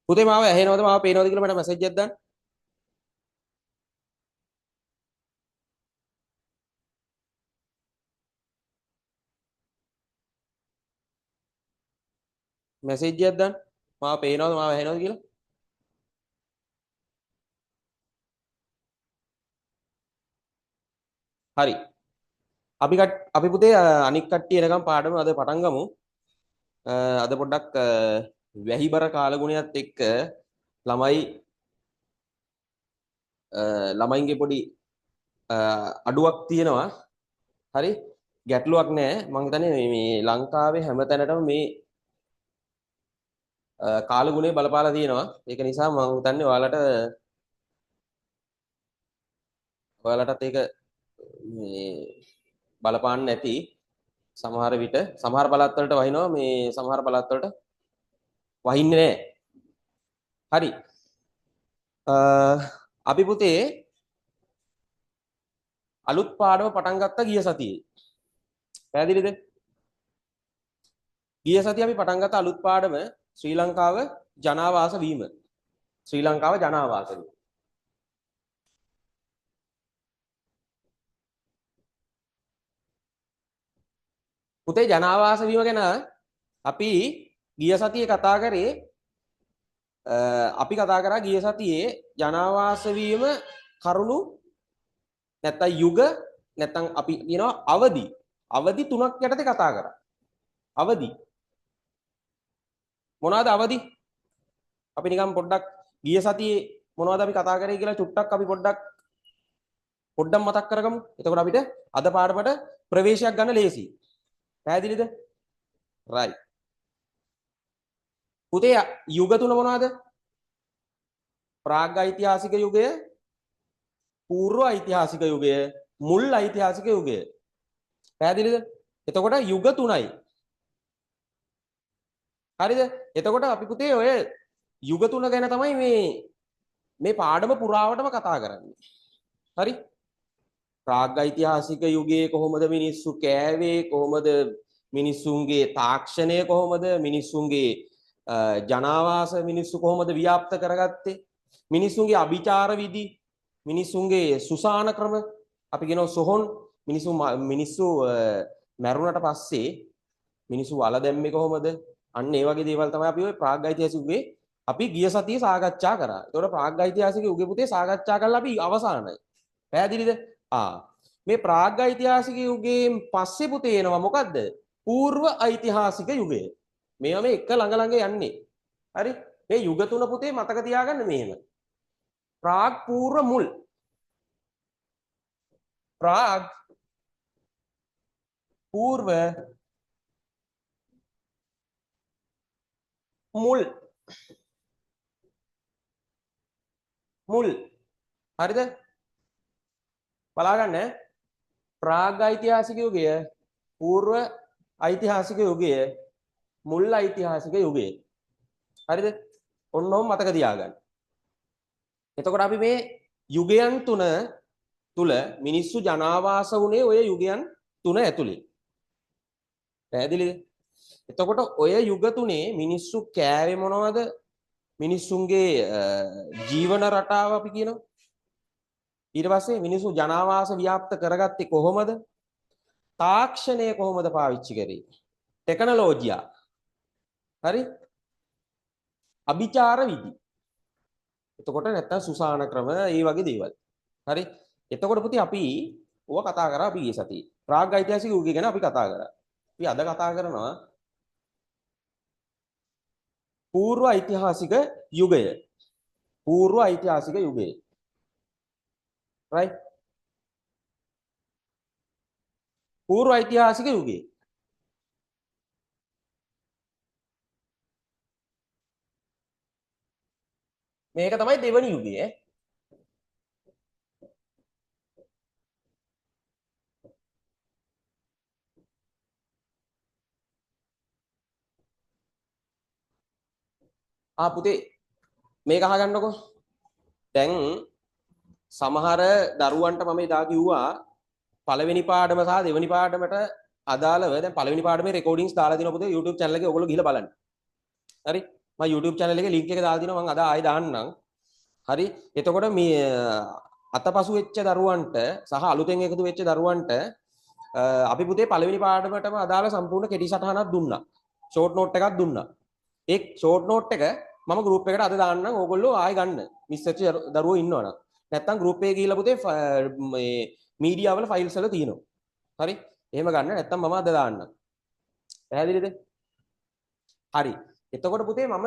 පුතේ මාව ඇහෙනවද මාව පේනවද කියලා මට මැසේජ් එකක් දාන්න. මැසේජ් එකක් දාන්න. මාව පේනවද මාව ඇහෙනවද කියලා. හරි. අපි පුතේ අනික් කට්ටිය එනකම් පාඩම අද පටන් ගමු. අද පොඩ්ඩක් වැහිබර කාලගුණයත් එක්ක ළමයි ළමයින්ගේ පොඩි අඩුවක් තියෙනවා. හරි. ගැටලුවක් නැහැ. මම හිතන්නේ මේ ලංකාවේ හැමතැනටම මේ කාලගුණය බලපාලා තියෙනවා. ඒක නිසා මම හිතන්නේ ඔයාලටත් ඒක මේ බලපාන්න නැති. සමහර විට සමහර පළාත් වලට වහිනවා මේ සමහර පළාත් වලට වහින්නේ නැහැ. හරි. අපි පුතේ අලුත් පාඩම පටන් ගත්තා ගිය සතියේ. පැහැදිලිද? ගිය සතියේ අපි පටන් ගත්ත අලුත් පාඩම ශ්‍රී ලංකාව ජනාවාස වීම. ශ්‍රී ලංකාව ජනාවාස වීම. පුතේ ජනාවාස වීම ගැන අපි ගිය සතියේ කතා කරේ අපි කතා කරා ගිය සතියේ ජනාවාස වීම කරුණු නැත්තම් යුග නැත්තම් අපි කියනවා අවදි තුනක් යටතේ කතා කරා. අවදි මොනවාද අවදි? අපි නිකන් පොඩ්ඩක් ගිය සතියේ මොනවද අපි කතා කරේ කියලා චුට්ටක් අපි පොඩ්ඩක් මතක් කරගමු. එතකොට අපිට අද පාඩමට ප්‍රවේශයක් ගන්න ලේසියි. පැහැදිලිද? right. පුතේ යුග තුන මොනවද? ප්‍රාග් ඓතිහාසික යුගය, පූර්ව ඓතිහාසික යුගය, මුල් ඓතිහාසික යුගය. පැහැදිලිද? එතකොට යුග තුනයි. හරිද? එතකොට අපි පුතේ ඔය යුග තුන ගැන තමයි මේ පාඩම පුරාවටම කතා කරන්නේ. හරි? ප්‍රාග් ඓතිහාසික යුගයේ කොහොමද මිනිස්සු කෑවේ, කොහොමද මිනිස්සුන්ගේ තාක්ෂණය කොහොමද, මිනිස්සුන්ගේ ජනාවාස මිනිස්සු කොහොමද ව්‍යාප්ත කරගත්තේ, මිනිස්සුන්ගේ අභිචාර විදි, මිනිස්සුන්ගේ සුසාන ක්‍රම, අපි කියනවා සොහොන්, මිනිස්සු මැරුණට පස්සේ මිනිස්සු වල දැම්මේ කොහොමද, අන්න ඒ වගේ දේවල් තමයි අපි ওই ප්‍රාග් ඓතිහාසික යුගයේ අපි ගිය සතියේ සාකච්ඡා කරා. ඒතකොට ප්‍රාග් ඓතිහාසික යුගයේ පුතේ සාකච්ඡා කරලා අපි අවසానයි. පැහැදිලිද? මේ ප්‍රාග් ඓතිහාසික යුගයෙන් පස්සේ පුතේ එනවා මොකද්ද? පූර්ව ඓතිහාසික යුගය. මේවා මේ එක ළඟ ළඟ යන්නේ. හරි? මේ යුග තුන පුතේ මතක තියාගන්න මෙහෙම. ප්‍රාග් පූර්ව මුල්. ප්‍රාග් පූර්ව මුල්. හරිද? බලා ගන්න. ප්‍රාග් ඓතිහාසික යුගය, පූර්ව ඓතිහාසික යුගය, මුල් ඓතිහාසික යුගය. හරිද? ඔන්නෝම මතක තියාගන්න. එතකොට අපි මේ යුගයන් තුන තුල මිනිස්සු ජනාවාස වුණේ ඔය යුගයන් තුන ඇතුලේ. පැහැදිලිද? එතකොට ඔය යුග තුනේ මිනිස්සු කෑවේ මොනවද? මිනිස්සුන්ගේ ජීවන රටාව අපි කියනවා. ඊට පස්සේ මිනිස්සු ජනාවාස ව්‍යාප්ත කරගත්තේ කොහොමද? තාක්ෂණය කොහොමද පාවිච්චි කරේ? ටෙක්නොලොජියා. හරි? අභිචාර විදි. එතකොට නැත්තම් සුසාන ක්‍රම ඒ වගේ දේවල්. හරි? එතකොට පුතේ අපි ඕවා කතා කරා අපි ගිය සතියේ. ප්‍රාග් ඓතිහාසික යුගය ගැන අපි කතා කරා. අපි අද කතා කරනවා පූර්ව ඓතිහාසික යුගය. පූර්ව ඓතිහාසික යුගය. right? පූර්ව ඓතිහාසික යුගය. මේක තමයි දෙවනි යුගය. පුතේ මේක අහගන්නකො. දැන් සමහර දරුවන්ට මම එදා කිව්වා පළවෙනි පාඩම සහ දෙවෙනි පාඩමට අදාළව දැන් පළවෙනි පාඩමේ රෙකෝඩින්ග්ස් දාලා දිනවා පුතේ YouTube channel එකේ ඔයගොල්ලෝ ගිහලා බලන්න. හරි? මම YouTube channel එකේ link එක දාලා දිනවා මම අද ආයෙ දාන්නම්. හරි. එතකොට මේ අතපසු වෙච්ච දරුවන්ට සහ අලුතෙන් එකතු වෙච්ච දරුවන්ට අපි පුතේ පළවෙනි පාඩමටම අදාළ සම්පූර්ණ කෙටි සටහනක් දුන්නා. ෂෝට් නෝට් එකක් දුන්නා. ඒ ෂෝට් නෝට් එක මම ගෲප් එකට අද දාන්නම්. ඕගොල්ලෝ ආයෙ ගන්න. මිස් වෙච්ච දරුවෝ ඉන්නවනම්. නැත්තම් ගෲප් එකේ ගිහිල්ලා පුතේ මේ මීඩියා වල ෆයිල්ස් වල තියෙනවා. හරි. එහෙම ගන්න. නැත්තම් මම අද දාන්නම්. පැහැදිලිද? හරි. එතකොට පුතේ මම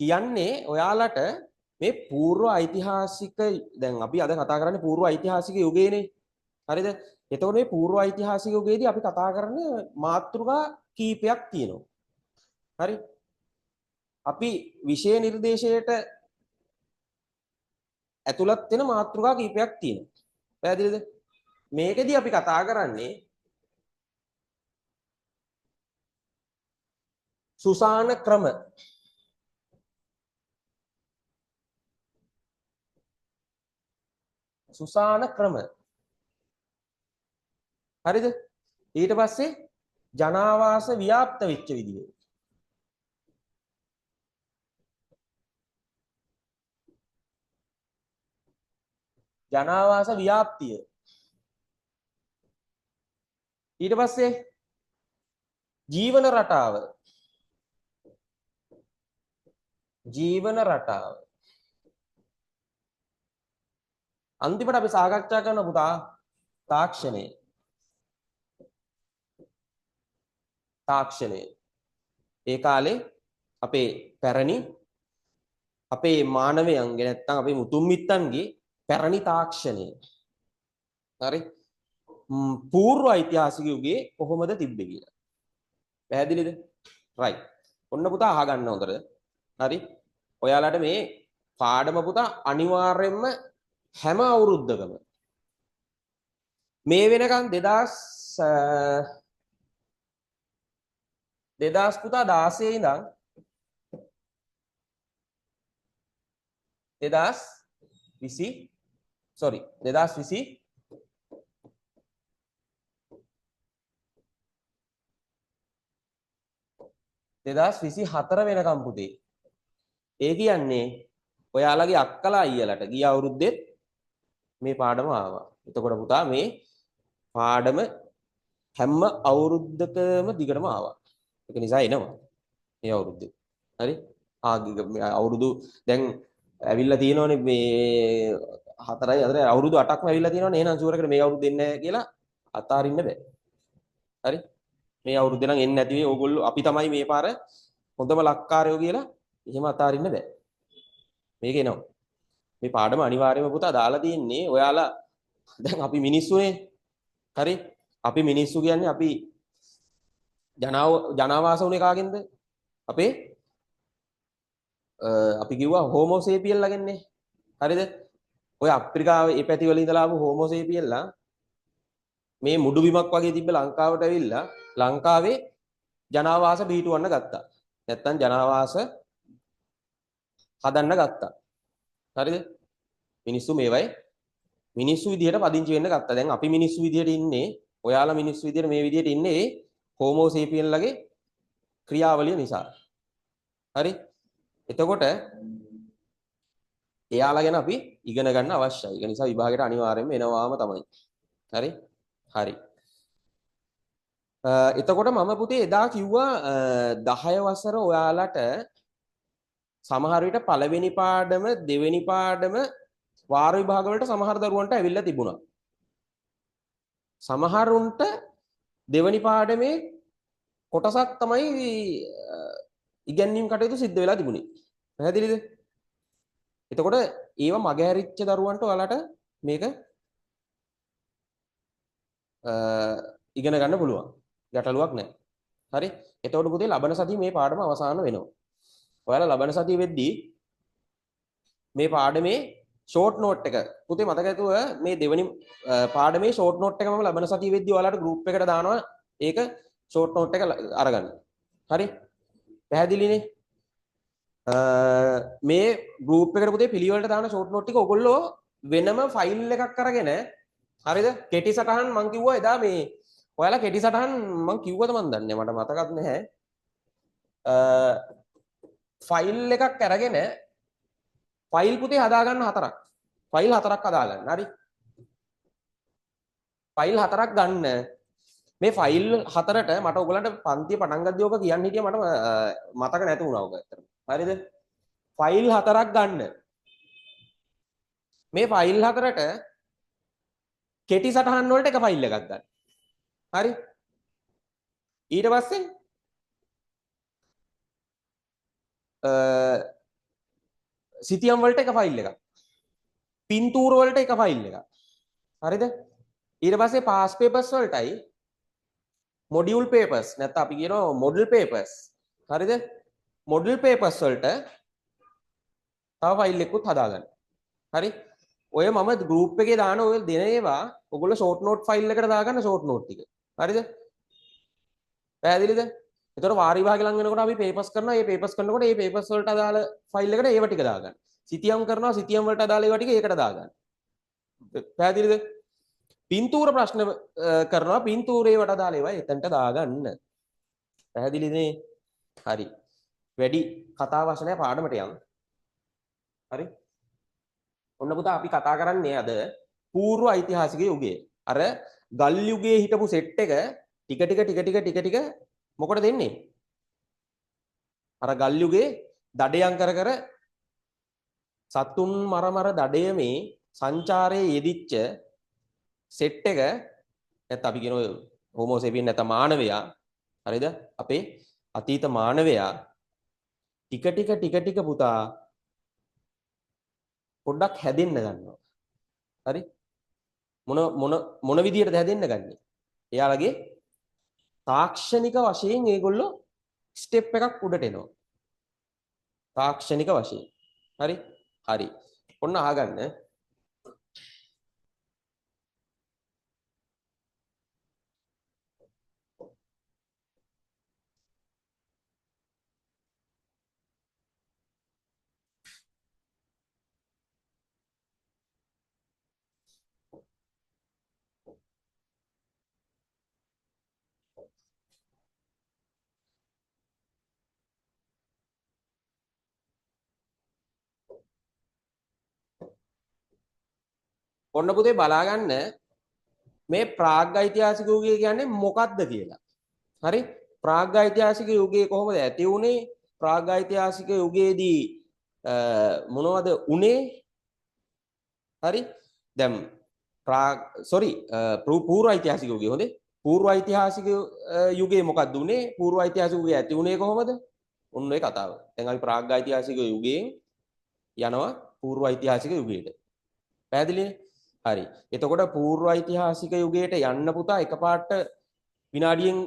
කියන්නේ ඔයාලට මේ పూర్ව ඓතිහාසික දැන් අපි අද කතා කරන්නේ పూర్ව ඓතිහාසික යුගයේනේ. හරිද? එතකොට මේ పూర్ව ඓතිහාසික යුගයේදී අපි කතා කරන මාතෘකා කීපයක් තියෙනවා. හරි? අපි විෂය නිර්දේශයට ඇතුළත් වෙන මාතෘකා කීපයක් තියෙනවා. පැහැදිලිද? මේකෙදී අපි කතා කරන්නේ සුසාන ක්‍රම. සුසාන ක්‍රම. හරිද? ඊට පස්සේ ජනාවාස ව්‍යාප්ත වෙච්ච විදිය. ජනාවාස ව්‍යාප්තිය. ඊට පස්සේ ජීවන රටාව. ජීවන රටාව. අන්තිමට අපි සාකච්ඡා කරන පුතා තාක්ෂණය. තාක්ෂණය. ඒ කාලේ අපේ පැරණි අපේ මානවයන්ගේ නැත්තම් අපේ මුතුන් මිත්තන්ගේ පැරණි තාක්ෂණය. හරි? పూర్ව ඓතිහාසික යුගයේ කොහොමද තිබ්බේ කියලා. පැහැදිලිද? right. ඔන්න පුතා අහගන්න හොඳට. හරි? ඔයාලට මේ පාඩම පුතා අනිවාර්යයෙන්ම හැම අවුරුද්දකම මේ වෙනකන් 2000 පුතා 16 ඉඳන් 2020 sorry 2020 2024 වෙනකම් පුතේ. ඒ කියන්නේ ඔයාලගේ අක්කලා අයියලට ගිය අවුරුද්දෙත් මේ පාඩම ආවා. එතකොට පුතා මේ පාඩම හැම අවුරුද්දකම දිගටම ආවා. ඒක නිසා එනවා මේ අවුරුද්දේ. හරි? අවුරුදු දැන් ඇවිල්ලා තියෙනවනේ මේ 4යි 4යි අවුරුදු 8ක්ම ඇවිල්ලා තියෙනවනේ. එහෙනම් ෂුවර් එකට මේ අවුරුද්ද එන්නේ නැහැ කියලා අතාරින්න බෑ. හරි? මේ අවුරුද්දේ නම් එන්නේ නැති වෙයි. ඕගොල්ලෝ අපි තමයි මේ පාර හොඳම ලක්කාරයෝ කියලා එහෙම අතාරින්න බෑ. මේක එනවා. මේ පාඩම අනිවාර්යයෙන්ම පුතා දාලා තියෙන්නේ ඔයාලා දැන් අපි මිනිස්සුනේ. හරි? අපි මිනිස්සු කියන්නේ අපි ජනාවාස උනේ කාගෙන්ද? අපේ අපි කිව්වා හෝමෝ සේපියන්ලා ගෙන්නේ. හරිද? ඔය අප්‍රිකාවේ ඒ පැති වල ඉඳලා ආපු හෝමෝ සේපියන්ලා මේ මුඩු බිමක් වගේ තිබ්බ ලංකාවට ඇවිල්ලා ලංකාවේ ජනාවාස පිහිටවන්න ගත්තා. නැත්තම් ජනාවාස හදන්න ගත්තා. හරිද? මිනිස්සු මේවයි මිනිස්සු විදියට පදිංචි වෙන්න ගත්තා. දැන් අපි මිනිස්සු විදියට ඉන්නේ, ඔයාලා මිනිස්සු විදියට මේ විදියට ඉන්නේ ඒ හෝමෝ සේපියන්ලගේ ක්‍රියාවලිය නිසා. හරි? එතකොට එයාලා ගැන අපි ඉගෙන ගන්න අවශ්‍යයි. ඒ නිසා විභාගයට අනිවාර්යයෙන්ම එනවාම තමයි. හරි? හරි. එතකොට මම පුතේ එදා කිව්වා 10 වසර ඔයාලට සමහර විට පළවෙනි පාඩම දෙවෙනි පාඩම වාර විභාග වලට සමහර දරුවන්ට ඇවිල්ලා තිබුණා. සමහරුන්ට දෙවෙනි පාඩමේ කොටසක් තමයි ඉගැන්වීම් කටයුතු සිද්ධ වෙලා තිබුණේ. පැහැදිලිද? එතකොට ඒව මගහැරිච්ච දරුවන්ට ඔයාලට මේක ඉගෙන ගන්න පුළුවන්. ගැටලුවක් නැහැ. හරි? එතකොට පුතේ ලබන සතියේ මේ පාඩම අවසන් වෙනවා. ඔයාලා ලබන සතිය වෙද්දී මේ පාඩමේ ෂෝට් නෝට් එක පුතේ මතක ඇතුව මේ දෙවෙනි පාඩමේ ෂෝට් නෝට් එක මම ලබන සතිය වෙද්දී ඔයාලට ගෲප් එකට දානවා. ඒක ෂෝට් නෝට් එක අරගන්න. හරි? පැහැදිලිනේ? මේ ගෲප් එකට පුතේ පිළිවෙලට දාන ෂෝට් නෝට් ටික ඔයගොල්ලෝ වෙනම ෆයිල් එකක් අරගෙන හරිද? කෙටි සටහන් මම කිව්වා එදා මේ ඔයාලා කෙටි සටහන් මම කිව්වද මන් දන්නේ මට මතකත් නැහැ. ෆයිල් එකක් අරගෙන ෆයිල් පුතේ හදාගන්න හතරක්. ෆයිල් හතරක් හදාගන්න. හරි. ෆයිල් හතරක් ගන්න. මේ ෆයිල් හතරට මට ඔයගලන්ට පන්තිය පටන් ගද්දී ඔක කියන්න හිටියා මට මතක නැති වුණා ඔක ඇත්තටම. හරිද? ෆයිල් හතරක් ගන්න. මේ ෆයිල් හතරට කෙටි සටහන් වලට එක ෆයිල් එකක් ගන්න. හරි? ඊට පස්සේ සිතියම් වලට එක ෆයිල් එකක්. පින්තූර වලට එක ෆයිල් එකක්. හරිද? ඊට පස්සේ පාස් පේපර්ස් වලටයි මොඩියුල් පේපර්ස් නැත්නම් අපි කියනවා මොඩල් පේපර්ස්. හරිද? මොඩල් පේපර්ස් වලට තව ෆයිල් එකකුත් හදාගන්න. හරි? ඔය මම ගෲප් එකේ දාන ඔය දෙන ඒවා ඔයගොල්ලෝ ෂෝට් නෝට් ෆයිල් එකට දාගන්න ෂෝට් නෝට් ටික. හරිද? පැහැදිලිද? එතකොට වාර විභාග ලඟ වෙනකොට අපි පේපර්ස් කරනවා. මේ පේපර්ස් කරනකොට මේ පේපර්ස් වලට අදාළ ෆයිල් එකට ඒව ටික දාගන්න. සිතියම් කරනවා. සිතියම් වලට අදාළ ඒවා ටික ඒකට දාගන්න. පැහැදිලිද? පින්තූර ප්‍රශ්න කරනවා. පින්තූරේ වට අදාළ ඒවා එතනට දාගන්න. පැහැදිලිද? හරි. වැඩි කතා වචනය පාඩමට යන්න. හරි? ඔන්න පුතා අපි කතා කරන්නේ අද පූර්ව ඓතිහාසික යුගයේ. අර ගල් යුගයේ හිටපු සෙට් එක ටික මොකටද දෙන්නේ? අර ගල් යුගයේ දඩයන් කර සතුන් මර දඩයමේ සංචාරයේ යෙදිච්ච සෙට් එක නැත්නම් අපි කියන හෝමෝ සේපියන් නැත්නම් මානවයා හරිද? අපේ අතීත මානවයා ටික පුතා පොඩ්ඩක් හැදෙන්න ගන්නවා. හරි? මොන විදියටද හැදෙන්න ගන්නේ? එයාලගේ තාක්ෂණික වශයෙන් ඒගොල්ලෝ ස්ටෙප් එකක් උඩට එනවා. තාක්ෂණික වශයෙන්. හරි? හරි. ඔන්න අහගන්න. ඔන්න පුතේ බලාගන්න මේ ප්‍රාග් ඓතිහාසික යුගය කියන්නේ මොකක්ද කියලා. හරි? ප්‍රාග් ඓතිහාසික යුගයේ කොහොමද ඇති වුනේ? ප්‍රාග් ඓතිහාසික යුගයේදී මොනවද උනේ? හරි? දැන් පූර්ව ඓතිහාසික යුගය හොඳේ. පූර්ව ඓතිහාසික යුගයේ මොකක්ද උනේ? පූර්ව ඓතිහාසික යුගය ඇති වුනේ කොහොමද? ඔන්න ඔය කතාව. දැන් අපි ප්‍රාග් ඓතිහාසික යුගයෙන් යනවා පූර්ව ඓතිහාසික යුගයට. පැහැදිලිනේ? හරි. එතකොට පූර්ව ඓතිහාසික යුගයට යන්න පුතා එකපාරට විනාඩියෙන්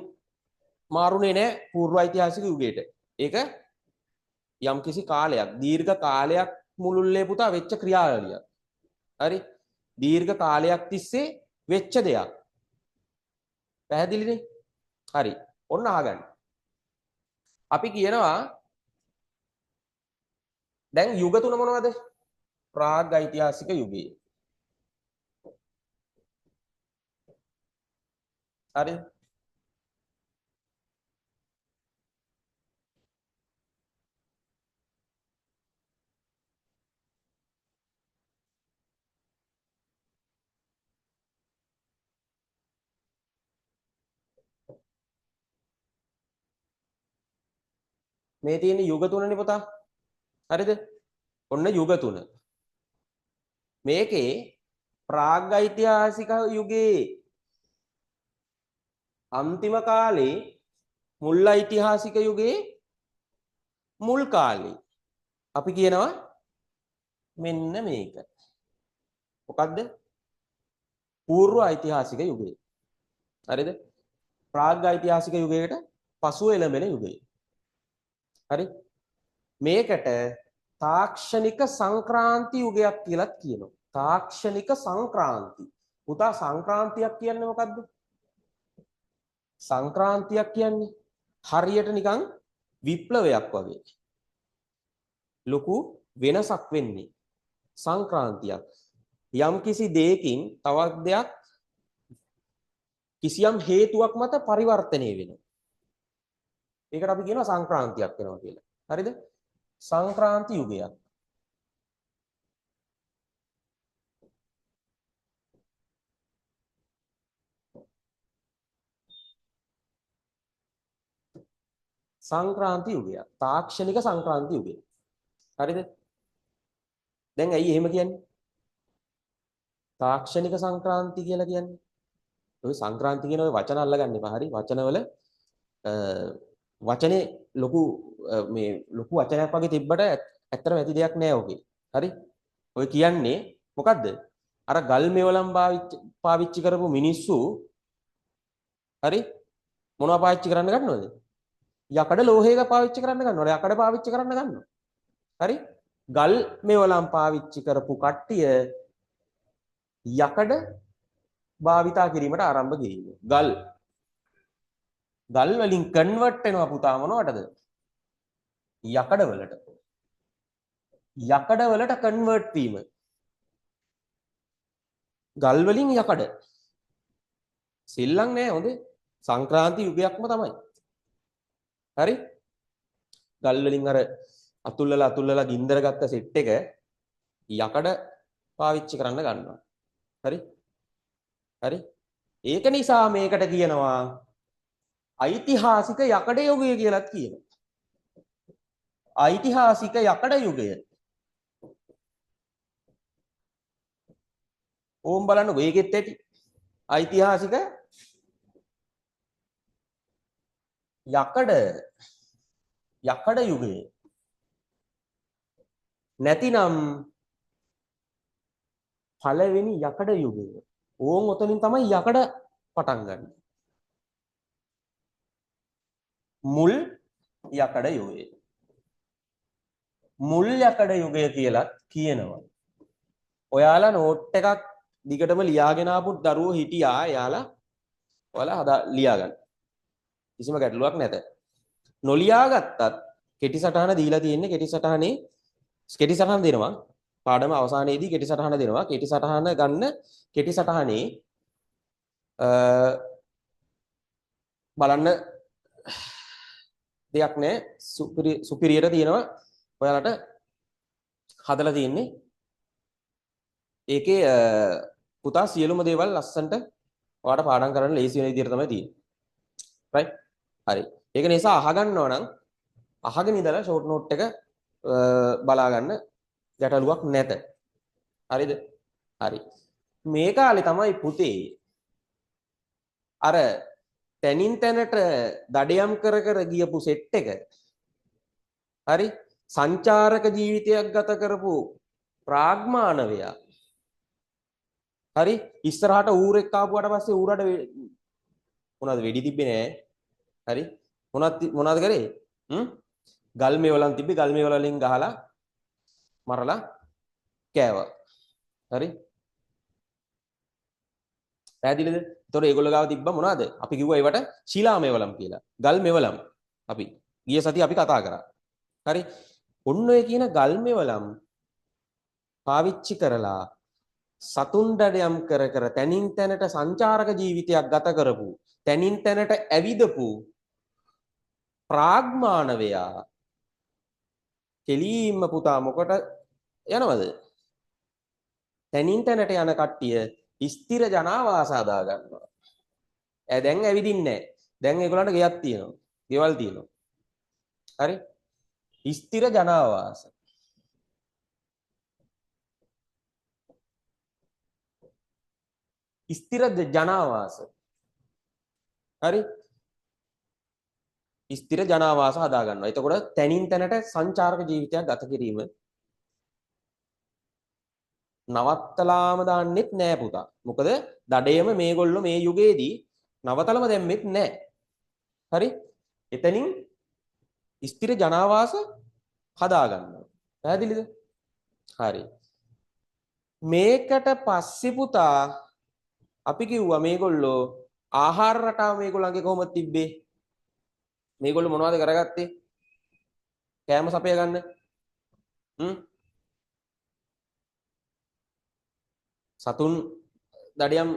මාරුනේ නැහැ පූර්ව ඓතිහාසික යුගයට. ඒක යම්කිසි කාලයක්, දීර්ඝ කාලයක් මුළුල්ලේ පුතා වෙච්ච ක්‍රියාවලියක්. හරි? දීර්ඝ කාලයක් තිස්සේ වෙච්ච දෙයක්. පැහැදිලිනේ? හරි. ඔන්න අහගන්න. අපි කියනවා දැන් යුග තුන මොනවද? ප්‍රාග් ඓතිහාසික යුගය. හරි? මේ තියෙන යුග තුනනේ පුතා. හරිද? ඔන්න යුග තුන. මේකේ ප්‍රාග් ඓතිහාසික යුගයේ අන්තිම කාලේ මුල් ඓතිහාසික යුගයේ මුල් කාලේ අපි කියනවා මෙන්න මේක. මොකද්ද? පූර්ව ඓතිහාසික යුගය. හරිද? ප්‍රාග් ඓතිහාසික යුගයකට පසුව එළඹෙන යුගය. හරි? මේකට තාක්ෂණික සංක්‍රාන්ති යුගයක් කියලා කියනවා. තාක්ෂණික සංක්‍රාන්ති. පුතා සංක්‍රාන්තියක් කියන්නේ මොකද්ද? සංක්‍රාන්තියක් කියන්නේ හරියට නිකන් විප්ලවයක් වගේ. ලොකු වෙනසක් වෙන්නේ සංක්‍රාන්තියක්. යම්කිසි දෙයකින් තවත් දෙයක් කිසියම් හේතුවක් මත පරිවර්තනය වෙනවා. ඒකට අපි කියනවා සංක්‍රාන්තියක් වෙනවා කියලා. හරිද? සංක්‍රාන්ති යුගයක්. සංක්‍රාන්ති යුගයක්. තාක්ෂණික සංක්‍රාන්ති යුගය. හරිද? දැන් ඇයි එහෙම කියන්නේ? තාක්ෂණික සංක්‍රාන්ති කියලා කියන්නේ. ඔය සංක්‍රාන්ති කියන ඔය වචන අල්ලගන්න එපා. හරි? වචනවල වචනේ ලොකු මේ ලොකු වචනයක් වගේ තිබ්බට ඇත්තටම ඇති දෙයක් නෑ ඔකේ. හරි? ඔය කියන්නේ මොකද්ද? අර ගල් මෙවලම් පාවිච්චි කරපු මිනිස්සු හරි මොනවා පාවිච්චි කරන්න ගන්නවද? යකඩ ලෝහයක පාවිච්චි කරන්න ගන්නවා. යකඩ පාවිච්චි කරන්න ගන්නවා. හරි? ගල් මෙවලම් පාවිච්චි කරපු කට්ටිය යකඩ භාවිතා කිරීමට ආරම්භ කිරීම. ගල් වලින් කන්වර්ට් වෙනවා පුතා මොනවටද? යකඩ වලට. යකඩ වලට කන්වර්ට් වීම. ගල් වලින් යකඩ. සිල්ලම් නෑ හොඳේ. සංක්‍රාන්ති යුගයක්ම තමයි. හරි? ගල් වලින් අර අතුල්ලලා ගින්දර ගත්ත සෙට් එක යකඩ පාවිච්චි කරන්න ගන්නවා. හරි? හරි? ඒක නිසා මේකට කියනවා ඓතිහාසික යකඩ යුගය කියලාත් කියනවා. ඓතිහාසික යකඩ යුගය. ඕම් බලන්න වේගෙත් ඇති. ඓතිහාසික යකඩ යුගය. නැතිනම් පළවෙනි යකඩ යුගය. ඕන් ඔතනින් තමයි යකඩ පටන් ගන්න. මුල් යකඩ යුගය. මුල් යකඩ යුගය කියලා කියනවා. ඔයාලා නෝට් එකක් දිගටම ලියාගෙන ආපු දරුවෝ හිටියා. ඔයාලා ලියා ගන්න. කිසිම ගැටලුවක් නැත. නොලියා ගත්තත් කෙටි සටහන දීලා තියෙන්නේ කෙටි සටහන දෙනවා. පාඩම අවසානයේදී කෙටි සටහන දෙනවා. කෙටි සටහන ගන්න කෙටි සටහනේ බලන්න දෙයක් නැහැ. සුපිරියට තියෙනවා. ඔයාලට හදලා තියෙන්නේ. ඒකේ පුතා සියලුම දේවල් ලස්සන්ට ඔයාලට පාඩම් කරන්න ලේසි වෙන විදිහට තමයි තියෙන්නේ. right? හරි. ඒක නිසා අහගන්නවා නම් අහගෙන ඉඳලා ෂෝට් නෝට් එක බලා ගන්න ගැටලුවක් නැත. හරිද? හරි. මේ කාලේ තමයි පුතේ අර තනින් තැනට දඩයම් කර ගියපු සෙට් එක හරි සංචාරක ජීවිතයක් ගත කරපු ප්‍රාග්මානවයා හරි ඉස්සරහට ඌරෙක් ආපුවාට පස්සේ ඌරට මොනවද වෙඩි තිබ්බේ නෑ හරි මොනවද කරේ ගල් මේවලන් තිබ්බේ ගල් මේවල වලින් ගහලා මරලා කෑවා හරි පැහැදිලිද? ඒතකොට ඒගොල්ලෝ ගාව තිබ්බා මොනවද? අපි කිව්වා ඒවට ශිලා මේවලම් කියලා. ගල් මේවලම්. අපි ගිය සතිය අපි කතා කරා. හරි? ඔන්න ඔය කියන ගල් මේවලම් පාවිච්චි කරලා සතුන් දඩයම් කර තනින් තැනට සංචාරක ජීවිතයක් ගත කරපු තනින් තැනට ඇවිදපු ප්‍රාග්මානවයා කෙලින්ම පුතා මොකට යනවද? තනින් තැනට යන කට්ටිය ස්ථිර ජනාවාස හදා ගන්නවා. දැන් ඇවිදින්නේ නැහැ. දැන් ඒගොල්ලන්ට ගෙයක් තියෙනවා. ගෙවල් තියෙනවා. හරි? ස්ථිර ජනාවාස. ස්ථිර ජනාවාස. හරි? ස්ථිර ජනාවාස හදා ගන්නවා. එතකොට තනින් තැනට සංචාරක ජීවිතයක් ගත කිරීම නවත්තලාම දාන්නෙත් නෑ පුතා. මොකද දඩේම මේගොල්ලෝ මේ යුගයේදී නවතලම දැම්මෙත් නෑ. හරි? එතනින් ස්ථිර ජනාවාස හදා ගන්නවා. පැහැදිලිද? හරි. මේකට පස්සේ පුතා අපි කිව්වා මේගොල්ලෝ ආහාර රටාව මේගොල්ලන්ගේ කොහොමද තිබ්බේ? මේගොල්ලෝ මොනවද කරගත්තේ? කෑම සපය ගන්න. සතුන් දඩයම්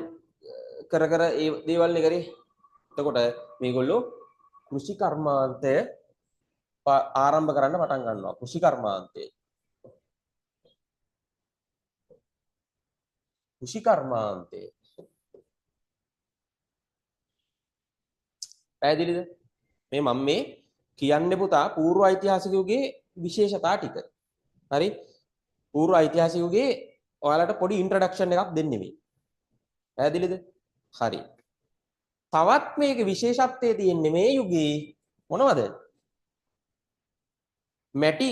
කර ඒ දේවල් නේ කරේ. එතකොට මේගොල්ලෝ කෘෂි කර්මාන්තය ආරම්භ කරන්න පටන් ගන්නවා. කෘෂි කර්මාන්තේ. කෘෂි කර්මාන්තේ. පැහැදිලිද? මේ මම මේ කියන්නේ පුතා පූර්ව ඓතිහාසික යුගයේ විශේෂතා ටික. හරි? පූර්ව ඓතිහාසික යුගයේ ඔයාලට පොඩි ඉන්ට්‍රොඩක්ෂන් එකක් දෙන්නේ මේ. පැහැදිලිද? හරි. තවත් මේක විශේෂත්වයේ තියෙන්නේ මේ යුගයේ මොනවද? මැටි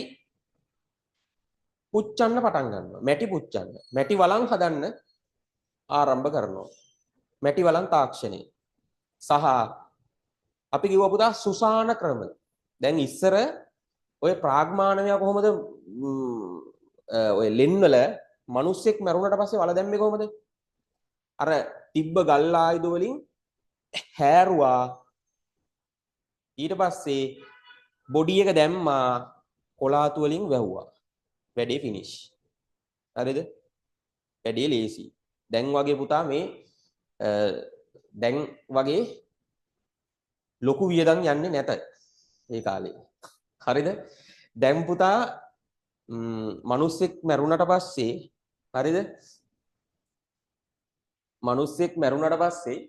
පුච්චන්න පටන් ගන්නවා. මැටි පුච්චන්න. මැටි වලං හදන්න ආරම්භ කරනවා. මැටි වලං තාක්ෂණය. සහ අපි කිව්වා පුතා සුසාන ක්‍රම. දැන් ඉස්සර ඔය ප්‍රාග්මානවයා කොහොමද ඔය ලෙන් වල මිනිස්සෙක් මැරුණට පස්සේ වල දැම්මේ කොහොමද? අර තිබ්බ ගල් ආයුධ වලින් හැරුවා. ඊට පස්සේ බොඩි එක දැම්මා කොලාතු වලින් වැහුවා. වැඩේ ෆිනිෂ්. හරිද? වැඩේ ලේසි. දැන් වගේ පුතා මේ දැන් වගේ ලොකු වියදම් යන්නේ නැත ඒ කාලේ. හරිද? දැන් පුතා මිනිස්සෙක් මැරුණට පස්සේ හරිද? මිනිස්සෙක් මැරුණට පස්සේ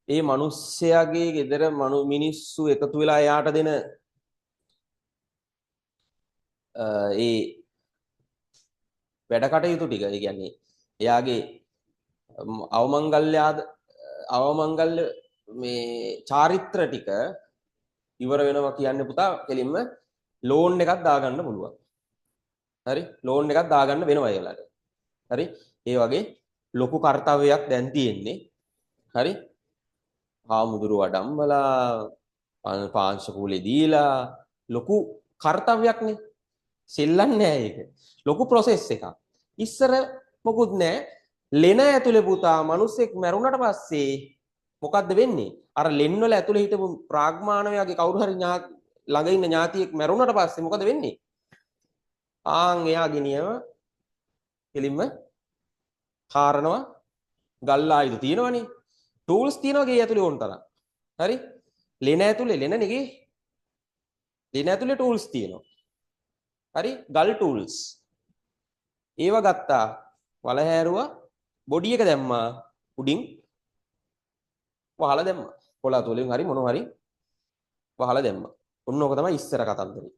ඒ මිනිස්සයාගේ ගෙදර මිනිස්සු එකතු වෙලා එයාට දෙන ඒ වැඩ කටයුතු ටික ඒ කියන්නේ එයාගේ අවමංගල්‍ය මේ චාරිත්‍ර ටික ඉවර වෙනවා කියන්නේ පුතා කෙලින්ම ලෝන් එකක් දාගන්න පුළුවන්. හරි? ලෝන් එකක් දාගන්න වෙනවා ඒලාට. හරි? ඒ වගේ ලොකු කාර්යයක් දැන් තියෙන්නේ. හරි? හාමුදුරු වඩම්බලා පාංශ කූලේ දීලා ලොකු කාර්යයක්නේ. සෙල්ලන්නේ නැහැ ඒක. ලොකු ප්‍රොසෙස් එකක්. ඉස්සර මොකුත් නැහැ. ලෙන ඇතුලේ පුතා මිනිස්සෙක් මැරුණට පස්සේ මොකද්ද වෙන්නේ? අර ලෙන් වල ඇතුලේ හිටපු ප්‍රාග්මානවයාගේ කවුරු හරි ළඟ ඉන්න ඥාතියෙක් මැරුණට පස්සේ මොකද වෙන්නේ? එයා ගෙනියම කෙලින්ම කාරනවා ගල් ආයුධ තියෙනවනේ. ටූල්ස් තියෙනවා ගේ ඇතුලේ ඕන තරම්. හරි? ලෙන ඇතුලේ ටූල්ස් තියෙනවා. හරි? ගල් ටූල්ස්. ඒව ගත්තා. වල හැරුවා බොඩි එක දැම්මා උඩින් වහලා දැම්මා. කොලාතු වලින් හරි මොනවා හරි වහලා දැම්මා. ඔන්න ඕක තමයි ඉස්සර කතන්දරේ.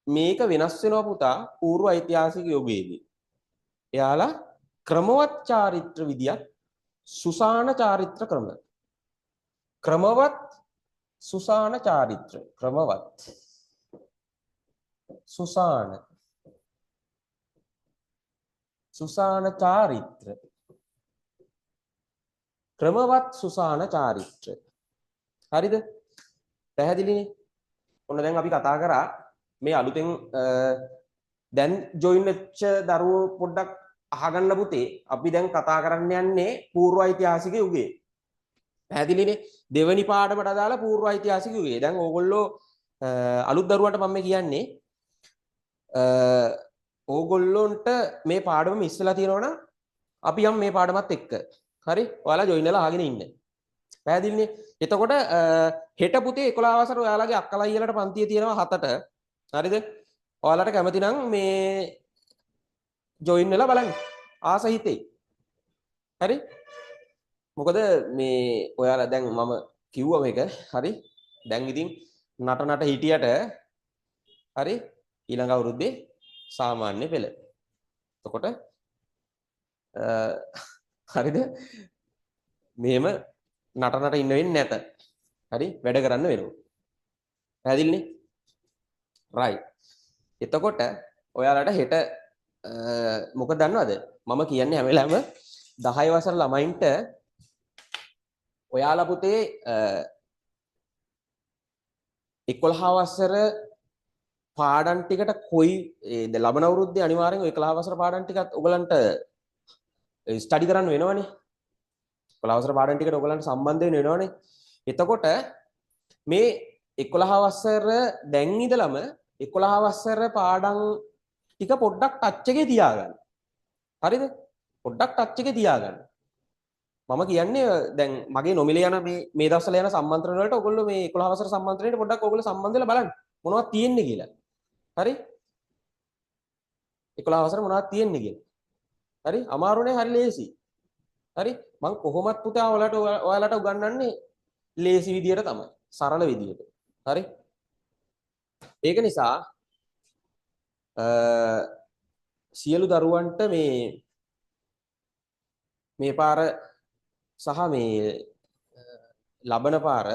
මේක වෙනස් වෙනවා පුතා පූර්ව ඓතිහාසික යුගයේදී. එයාලා ක්‍රමවත් චාරිත්‍ර විදියක් සුසාන චාරිත්‍ර ක්‍රම. ක්‍රමවත් සුසාන චාරිත්‍ර. ක්‍රමවත් සුසාන චාරිත්‍ර. ක්‍රමවත් සුසාන චාරිත්‍ර. හරිද? පැහැදිලිනේ? ඔන්න දැන් අපි කතා කරා මේ අලුතෙන් දැන් ජොයින් වෙච්ච දරුවෝ පොඩ්ඩක් අහගන්න පුතේ අපි දැන් කතා කරන්න යන්නේ පූර්ව ඓතිහාසික යුගයේ. පැහැදිලිනේ? දෙවෙනි පාඩමට අදාළ පූර්ව ඓතිහාසික යුගයේ. දැන් ඕගොල්ලෝ අලුත් දරුවන්ට මම කියන්නේ ඕගොල්ලොන්ට මේ පාඩම මිස් වෙලා තියෙනවා නම් අපි යම් මේ පාඩමත් එක්ක. හරි? ඔයාලා ජොයින් වෙලා අහගෙන ඉන්න. පැහැදිලිනේ? එතකොට හෙට පුතේ 11 වසර ඔයාලගේ අක්කලා අයියලාට පන්තියේ තියෙනවා 7ට. හරිද? ඔයාලට කැමති නම් මේ ජොයින් වෙලා බලන්න. ආස හිතේ. හරි? මොකද මේ ඔයාලා දැන් මම කිව්වා මේක. හරි? දැන් ඉතින් නට හිටියට හරි? ඊළඟ අවුරුද්දේ සාමාන්‍ය පෙළ. එතකොට හරිද? මෙහෙම නට ඉන්න වෙන්නේ නැත. හරි? වැඩ කරන්න වෙනවා. පැහැදිලිනේ? right. එතකොට ඔයාලට හෙට මොකද දන්නවද? මම කියන්නේ හැම වෙලාවෙම 10 වසර ළමයින්ට ඔයාලා පුතේ 11 වසර පාඩම් ටිකට කොයි ලබන අවුරුද්දේ අනිවාර්යෙන් ඔය 11 වසර පාඩම් ටිකත් ඔයගලන්ට ස්ටඩි කරන්න වෙනවනේ. 11 වසර පාඩම් ටිකට ඔයගලන්ට සම්බන්ධ වෙනවනේ. එතකොට මේ 11 වසර දැන් ඉඳලම 11 වසර පාඩම් ටික පොඩ්ඩක් ටච් එකේ තියාගන්න. හරිද? පොඩ්ඩක් ටච් එකේ තියාගන්න. මම කියන්නේ දැන් මගේ නොමිලේ යන මේ දවස්වල යන සම්මන්ත්‍රණ වලට ඔයගොල්ලෝ මේ 11 වසර සම්මන්ත්‍රණයට පොඩ්ඩක් ඔයගොල්ලෝ සම්බන්ධ වෙලා බලන්න. මොනවද තියෙන්නේ කියලා. හරි? 11 වසර මොනවද තියෙන්නේ කියලා. හරි? අමාරුනේ හරි ලේසි. හරි? මම කොහොමත් පුතා ඔයාලට උගන්වන්නේ ලේසි විදියට තමයි. සරල විදියට. හරි? ඒක නිසා සියලු දරුවන්ට මේ පාර සහ මේ ලබන පාර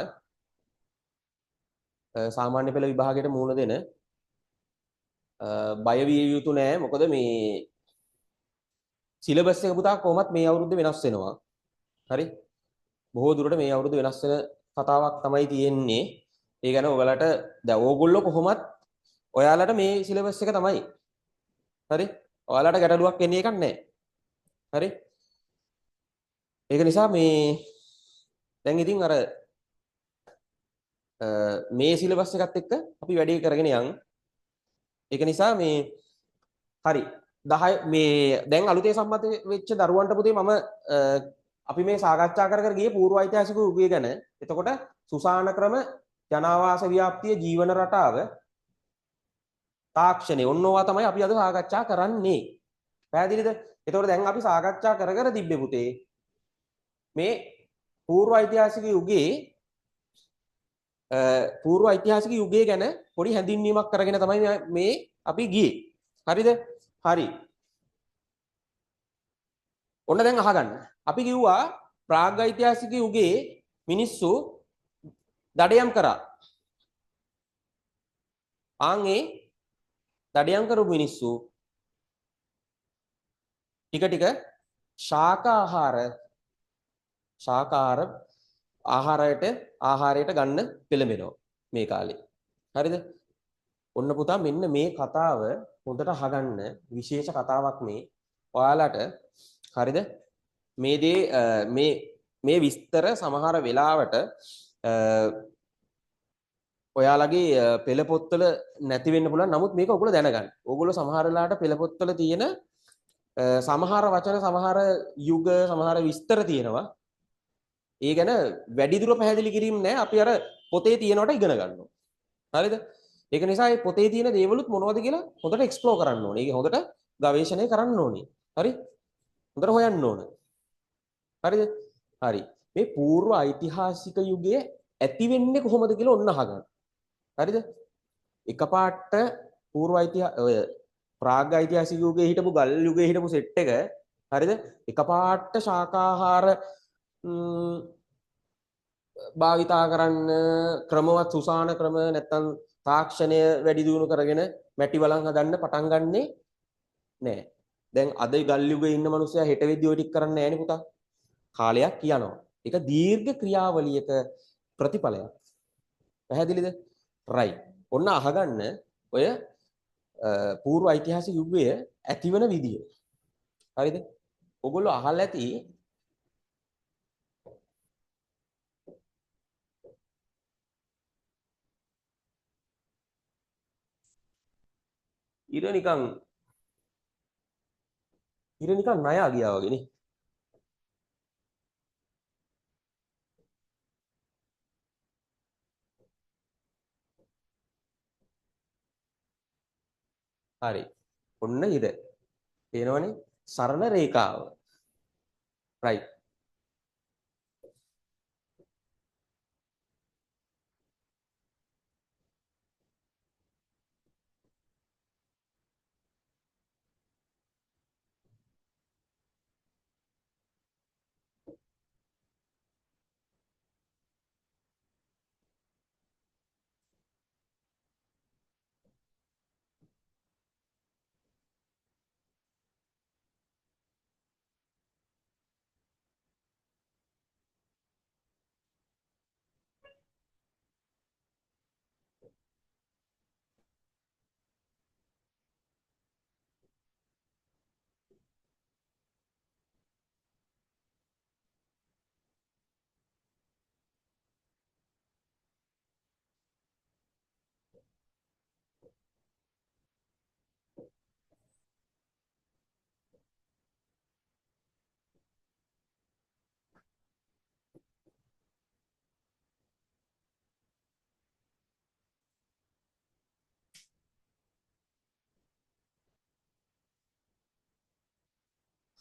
සාමාන්‍ය පෙළ විභාගයට මුහුණ දෙන බය විය යුතු නෑ. මොකද මේ සිලබස් එක පුතා කොහොමත් මේ අවුරුද්දේ වෙනස් වෙනවා. හරි? බොහෝ දුරට මේ අවුරුද්ද වෙනස් වෙන කතාවක් තමයි තියෙන්නේ. ඒ ගැන ඔයාලට දැන් ඕගොල්ලෝ කොහොමත් ඔයාලට මේ සිලබස් එක තමයි. හරි? ඔයාලට ගැටලුවක් එන්නේ එකක් නැහැ. හරි? ඒක නිසා මේ දැන් ඉතින් අර මේ සිලබස් එකත් එක්ක අපි වැඩේ කරගෙන යන්. ඒක නිසා මේ හරි 10 මේ දැන් අලුතේ සම්මත වෙච්ච දරුවන්ට පුතේ මම අපි මේ සාකච්ඡා කර ගියේ පූර්ව ඓතිහාසික යුගය ගැන. එතකොට සුසාන ක්‍රම, ජනාවාස ව්‍යාප්තිය, ජීවන රටාව, තාක්ෂණය ඔන්නෝවා තමයි අපි අද සාකච්ඡා කරන්නේ. පැහැදිලිද? එතකොට දැන් අපි සාකච්ඡා කර කර තිබ්බේ පුතේ මේ පූර්ව ඓතිහාසික යුගය ගැන පොඩි හැඳින්වීමක් කරගෙන තමයි මේ අපි ගියේ. හරිද? හරි. ඔන්න දැන් අහගන්න. අපි කිව්වා ප්‍රාග් ඓතිහාසික යුගයේ මිනිස්සු දඩයම් කරා. ආන්ගේ දඩයම් කරපු මිනිස්සු ටික ටික ශාකාහාර ආහාරයට ගන්න පෙළඹෙනවා මේ කාලේ. හරිද? ඔන්න පුතා මෙන්න මේ කතාව හොඳට අහගන්න විශේෂ කතාවක් මේ. ඔයාලට හරිද? මේ දේ මේ විස්තර සමහර වෙලාවට ඔයාලගේ පෙළ පොත්වල නැති වෙන්න පුළුවන්. නමුත් මේක ඔයගොල්ලෝ දැනගන්න. ඔයගොල්ලෝ සමහර වෙලාවට පෙළ පොත්වල තියෙන සමහර වචන සමහර යුග සමහර විස්තර තියෙනවා. ඒ ගැන වැඩිදුර පැහැදිලි කිරීම නෑ. අපි අර පොතේ තියෙනවට ඉගෙන ගන්නවා. හරිද? ඒක නිසා මේ පොතේ තියෙන දේවලුත් මොනවද කියලා හොඳට එක්ස්ප්ලෝර් කරන්න ඕනේ. ඒක හොඳට ගවේෂණය කරන්න ඕනේ. හරි? හොඳට හොයන්න ඕනේ. හරිද? හරි. මේ පූර්ව ඓතිහාසික යුගයේ ඇති වෙන්නේ කොහොමද කියලා ඔන්න අහගන්න. හරිද? එකපාරට පූර්ව ඔය ප්‍රාග් ඓතිහාසික යුගයේ හිටපු ගල් යුගයේ හිටපු සෙට් එක හරිද? එකපාරට ශාකාහාර භාවිතා කරන්න ක්‍රමවත් සුසාන ක්‍රම නැත්තම් තාක්ෂණය වැඩි දියුණු කරගෙන මැටි වලන් හදන්න පටන් ගන්නෙ නෑ. දැන් අද ගල් යුගයේ ඉන්න මිනිස්සයා හෙට වෙද්දි ඔය ටික කරන්නේ නෑනේ පුතා. කාලයක් යනවා. ඒක දීර්ඝ ක්‍රියාවලියක ප්‍රතිඵලයක්. පැහැදිලිද? රයිට්. ඔන්න අහගන්න ඔය පූර්ව ඓතිහාසික යුගය ඇතිවන විදිය. හරිද? ඔයගොල්ලෝ අහලා ඇති ඉර නිකන් ණයා ගියා වගේ නේ. හරි. ඔන්න ඉර. පේනවනේ සරල රේඛාව. රයිට්.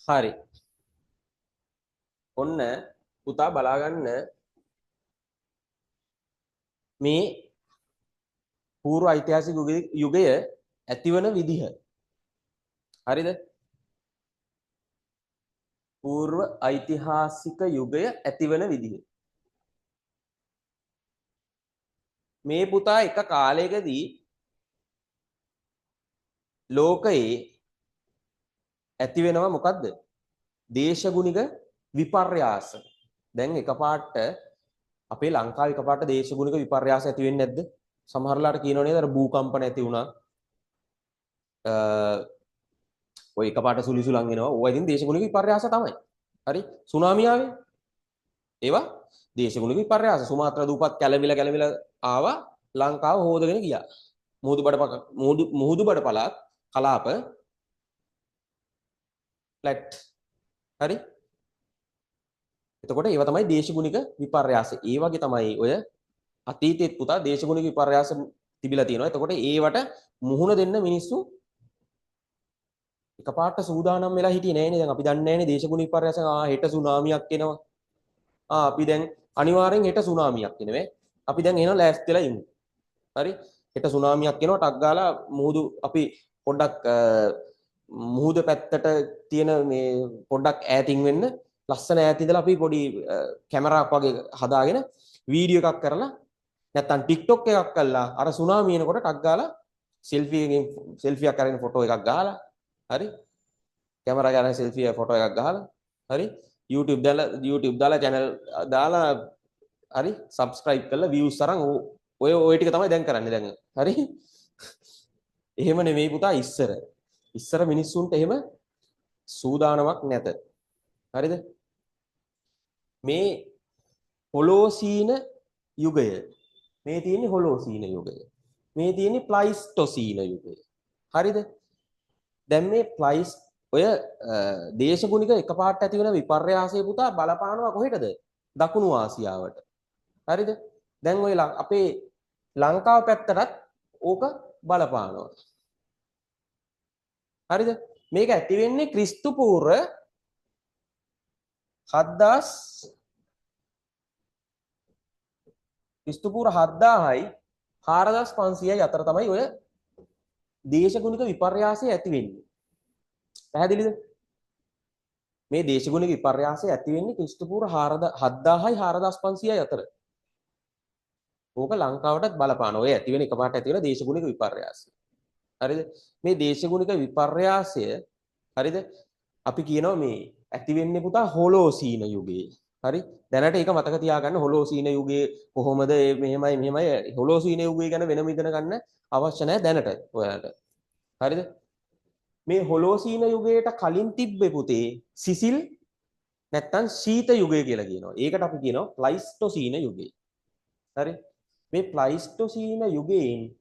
හරි. ඔන්න පුතා බලා ගන්න මේ පූර්ව ඓතිහාසික යුගය ඇතිවන විදිහ. හරිද? පූර්ව ඓතිහාසික යුගය ඇතිවන විදිහ. මේ පුතා එක කාලයකදී ලෝකයේ ඇති වෙනවා මොකද්ද? දේශගුණික විපර්යාස. දැන් එකපාරට අපේ ලංකාවේ එකපාරට දේශගුණික විපර්යාස ඇති වෙන්නේ නැද්ද? සමහරලාට කියනෝ නේද අර භූකම්පන ඇති වුණා. ඔය එකපාරට සුලිසුලන් එනවා. ඕවා ඉතින් දේශගුණික විපර්යාස තමයි. හරි? සුනාමි ආවේ. ඒවා දේශගුණික විපර්යාස. සුමාත්‍රා දූපත් කැළඹිලා ආවා ලංකාව හොදගෙන ගියා. මුහුදු බඩ පළාත් කලාප ෆ්ලැට්. හරි? එතකොට ඒවා තමයි දේශගුණික විපර්යාස. ඒ වගේ තමයි ඔය අතීතයේත් පුතා දේශගුණික විපර්යාස තිබිලා තියෙනවා. එතකොට ඒවට මුහුණ දෙන්න මිනිස්සු එකපාරට සූදානම් වෙලා හිටියේ නෑනේ. දැන් අපි දන්නේ නෑනේ දේශගුණික විපර්යාස හෙට සුනාමියක් එනවා. අපි දැන් අනිවාර්යෙන් හෙට සුනාමියක් එනවා. අපි දැන් එනවා ලෑස්තිලා ඉමු. හරි? හෙට සුනාමියක් එනවා ටක් ගාලා මුහුදු අපි පොඩ්ඩක් මුහුද පැත්තට තියෙන මේ පොඩ්ඩක් ඈතින් වෙන්න ලස්සන ඈත ඉඳලා අපි පොඩි කැමරාවක් වගේ හදාගෙන වීඩියෝ එකක් කරලා නැත්තම් TikTok එකක් කරලා අර සුනාමිය එනකොට ටක් ගාලා සෙල්ෆියක් අරගෙන ෆොටෝ එකක් ගහලා හරි කැමරා ගන්න සෙල්ෆිය ෆොටෝ එකක් ගහලා හරි YouTube දාලා channel දාලා හරි subscribe කරලා views අරන් ඔය ටික තමයි දැන් කරන්නේ දැන් හරි එහෙම නෙමෙයි පුතා ඉස්සර මිනිස්සුන්ට එහෙම සූදානමක් නැත හරිද මේ හොලෝසීන යුගය මේ තියෙන්නේ හොලෝසීන යුගය මේ තියෙන්නේ ප්ලයිස්ටොසීන යුගය හරිද දැන් මේ ඔය දේශගුණික එකපාරට ඇති වෙන විපර්යාසය පුතා බලපානවා කොහෙටද දකුණු ආසියාවට හරිද දැන් ඔය අපේ ලංකාව පැත්තටත් ඕක බලපානවා හරිද මේක ඇති වෙන්නේ ක්‍රිස්තු පූර්ව 7000යි 4500යි අතර තමයි ඔය දේශගුණික විපර්යාසය ඇති වෙන්නේ. පැහැදිලිද? මේ දේශගුණික විපර්යාසය ඇති වෙන්නේ ක්‍රිස්තු පූර්ව 7000යි 4500යි අතර. ඕක ලංකාවටත් බලපාන. ඔය ඇති වෙන එකපාරට ඇති වෙන දේශගුණික විපර්යාසය. හරිද? මේ දේශගුණික විපර්යාසය හරිද? අපි කියනවා මේ ඇති වෙන්නේ පුතා හොලෝසීන යුගයේ. හරි? දැනට ඒක මතක තියාගන්න හොලෝසීන යුගයේ කොහොමද මෙහෙමයි හොලෝසීන යුගය ගැන වෙනම ඉගෙන ගන්න අවශ්‍ය නැහැ දැනට ඔයාලට. හරිද? මේ හොලෝසීන යුගයට කලින් තිබ්බේ පුතේ සිසිල් නැත්තම් ශීත යුගය කියලා කියනවා. ඒකට අපි කියනවා ප්ලයිස්ටොසීන යුගය. හරි? මේ ප්ලයිස්ටොසීන යුගයෙන්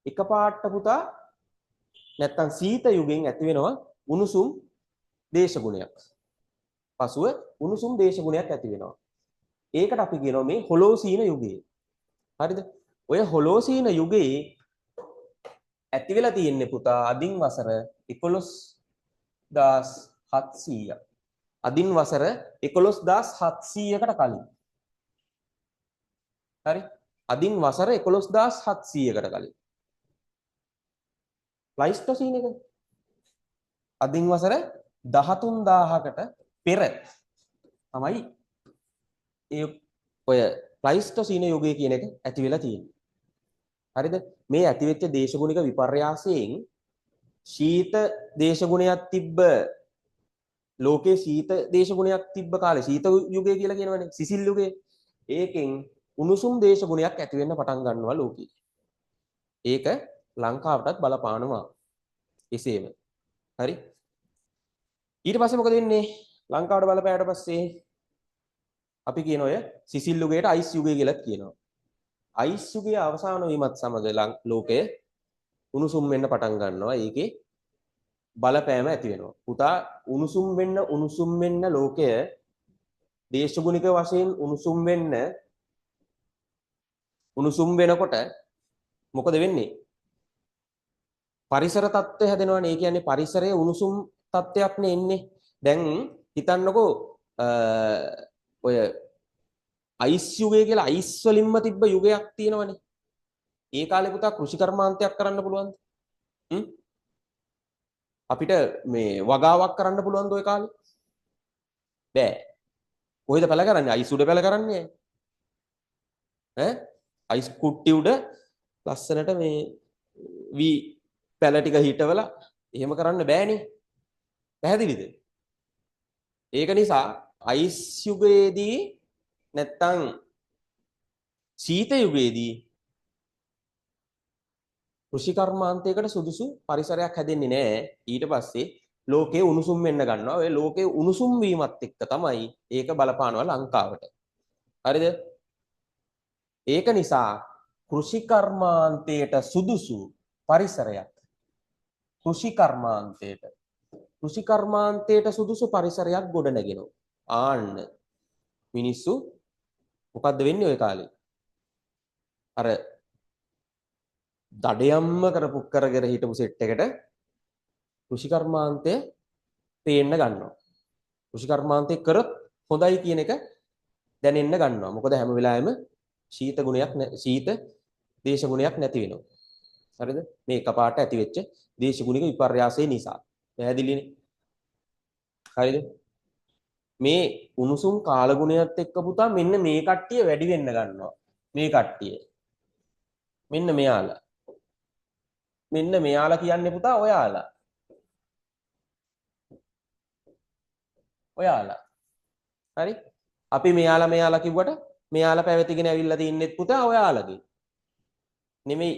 එකපාරට පුතා නැත්තම් සීත යුගයෙන් ඇති වෙනවා උණුසුම් දේශගුණයක්. පසුව උණුසුම් දේශගුණයක් ඇති වෙනවා. ඒකට අපි කියනවා මේ හොලෝසීන යුගය. හරිද? ඔය හොලෝසීන යුගයේ ඇති වෙලා තියෙන්නේ පුතා අදින් වසර 11700ක්. අදින් වසර 11700කට කලින්. හරි? අදින් වසර 11700කට කලින්. ප්ලයිස්ටොසීන එක අදින් වසර 13000කට පෙර තමයි ඔය ප්ලයිස්ටොසීන යුගය කියන එක ඇති වෙලා තියෙන්නේ. හරිද? මේ ඇතිවෙච්ච දේශගුණික විපර්යාසයෙන් ශීත දේශගුණයක් තිබ්බ ලෝකේ ශීත දේශගුණයක් තිබ්බ කාලේ ශීත යුගය කියලා කියනවනේ සිසිල් යුගය. ඒකෙන් උණුසුම් දේශගුණයක් ඇති වෙන්න පටන් ගන්නවා ලෝකේ. ඒක ලංකාවටත් බලපානවා. එසේම. හරි? ඊට පස්සේ මොකද වෙන්නේ? ලංකාවට බලපෑවට පස්සේ අපි කියන ඔය සිසිල් යුගයට අයිස් යුගය කියලා කියනවා. අයිස් යුගයේ අවසාන වීමත් සමග ලෝකය උණුසුම් වෙන්න පටන් ගන්නවා. ඒකේ බලපෑම ඇති වෙනවා. පුතා උණුසුම් වෙන්න ලෝකය දේශගුණික වශයෙන් උණුසුම් වෙනකොට මොකද වෙන්නේ? පරිසර තත්ත්වය හැදෙනවානේ. ඒ කියන්නේ පරිසරයේ උණුසුම් තත්ත්වයක් නේ ඉන්නේ. දැන් හිතන්නකෝ ඔය අයිස් යුගය කියලා අයිස් වලින්ම තිබ්බ යුගයක් තියෙනවනේ. ඒ කාලේ පුතා කෘෂි කර්මාන්තයක් කරන්න පුළුවන්ද? හ්ම්? අපිට මේ වගාවක් කරන්න පුළුවන්ද ওই කාලේ? බෑ. කොහෙද පැල කරන්නේ? අයිස් උඩ පැල කරන්නේ ඈ? අයිස් කුට්ටි උඩ ලස්සනට මේ වී පැල ටික හිටවලා එහෙම කරන්න බෑනේ. පැහැදිලිද? ඒක නිසා අයිස් යුගයේදී නැත්තම් ශීත යුගයේදී කෘෂි කර්මාන්තයකට සුදුසු පරිසරයක් හැදෙන්නේ නැහැ. ඊට පස්සේ ලෝකේ උණුසුම් වෙන්න ගන්නවා. ඔය ලෝකේ උණුසුම් වීමත් එක්ක තමයි ඒක බලපානවා ලංකාවට. හරිද? ඒක නිසා කෘෂි කර්මාන්තයට සුදුසු පරිසරයක් කෘෂි කර්මාන්තයට සුදුසු පරිසරයක් ගොඩනගෙනවා. ආන්න මිනිස්සු මොකද්ද වෙන්නේ ওই කාලේ? අර දඩයම්ම කරපු කරගෙන හිටපු සෙට් එකට කෘෂි කර්මාන්තය පේන්න ගන්නවා. කෘෂි කර්මාන්තය කරොත් හොඳයි කියන එක දැනෙන්න ගන්නවා. මොකද හැම වෙලාවෙම ශීත දේශගුණයක් නැති වෙනවා. හරිද? මේ එකපාරට ඇති වෙච්ච දේශගුණික විපර්යාසය නිසා. පැහැදිලිනේ? හරිද? මේ උණුසුම් කාලගුණයත් එක්ක පුතා මෙන්න මේ කට්ටිය වැඩි වෙන්න ගන්නවා. මේ කට්ටිය. මෙන්න මෙයාලා. මෙන්න මෙයාලා කියන්නේ පුතා ඔයාලා. ඔයාලා. හරි? අපි මෙයාලා කිව්වට මෙයාලා පැවතිගෙන ඇවිල්ලා තින්නෙත් පුතා ඔයාලගේ. නෙමෙයි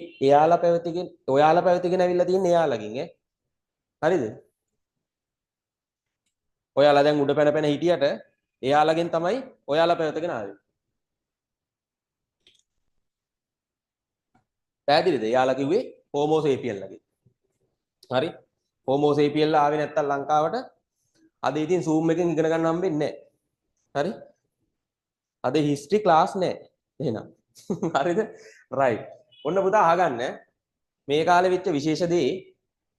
ඔයාලා පැවතිගෙන ඇවිල්ලා තින්නේ එයාලගෙන් ඈ. හරිද? ඔයාලා දැන් උඩ පැන හිටියට එයාලගෙන් තමයි ඔයාලා පැවතගෙන ආවේ. පැහැදිලිද? එයාලා කිව්වේ හෝමෝ සේපියන්ලගේ. හරි? හෝමෝ සේපියන්ල ආවේ නැත්තම් ලංකාවට අද ඉතින් Zoom එකෙන් ඉගෙන ගන්න හම්බෙන්නේ නැහැ. හරි? අද හිස්ටරි ක්ලාස් නැහැ. එහෙනම්. හරිද? රයිට්. ඔන්න පුතා අහගන්න මේ කාලේ වෙච්ච විශේෂ දේ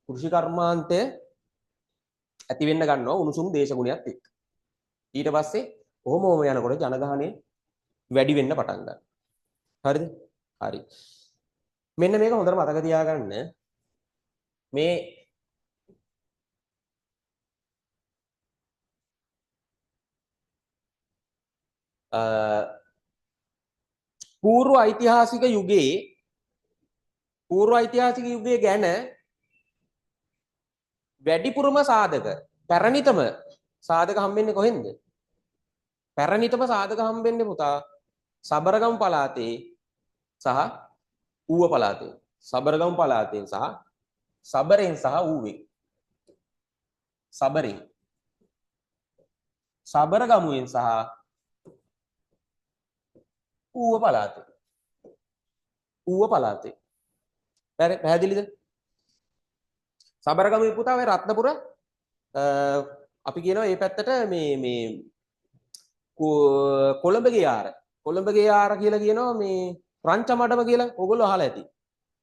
කෘෂි කර්මාන්තය ඇති වෙන්න ගන්නවා උණුසුම් දේශගුණයක් එක්ක. ඊට පස්සේ කොහොම යනකොට ජනගහනය වැඩි වෙන්න පටන් ගන්නවා. හරිද? හරි. මෙන්න මේක හොඳට මතක තියාගන්න. මේ පූර්ව ඓතිහාසික යුගයේ ගැන වැඩිපුරම සාධක පැරණිතම සාධක හම්බෙන්නේ කොහෙන්ද? පැරණිතම සාධක හම්බෙන්නේ පුතා සබරගමු පළාතේ සහ ඌව පළාතේ. සබරගමු පළාතෙන් සහ සබරෙන් සහ ඌවෙන්. සබරගමුවෙන් සහ ඌව පළාතේ. පැහැදිලිද? සබරගමුවේ පුතා ඔය රත්නපුර අපි කියනවා මේ පැත්තට මේ කොළඹගේ යාර කියලා කියනවා මේ රංචමඩම කියලා ඕගොල්ලෝ අහලා ඇති.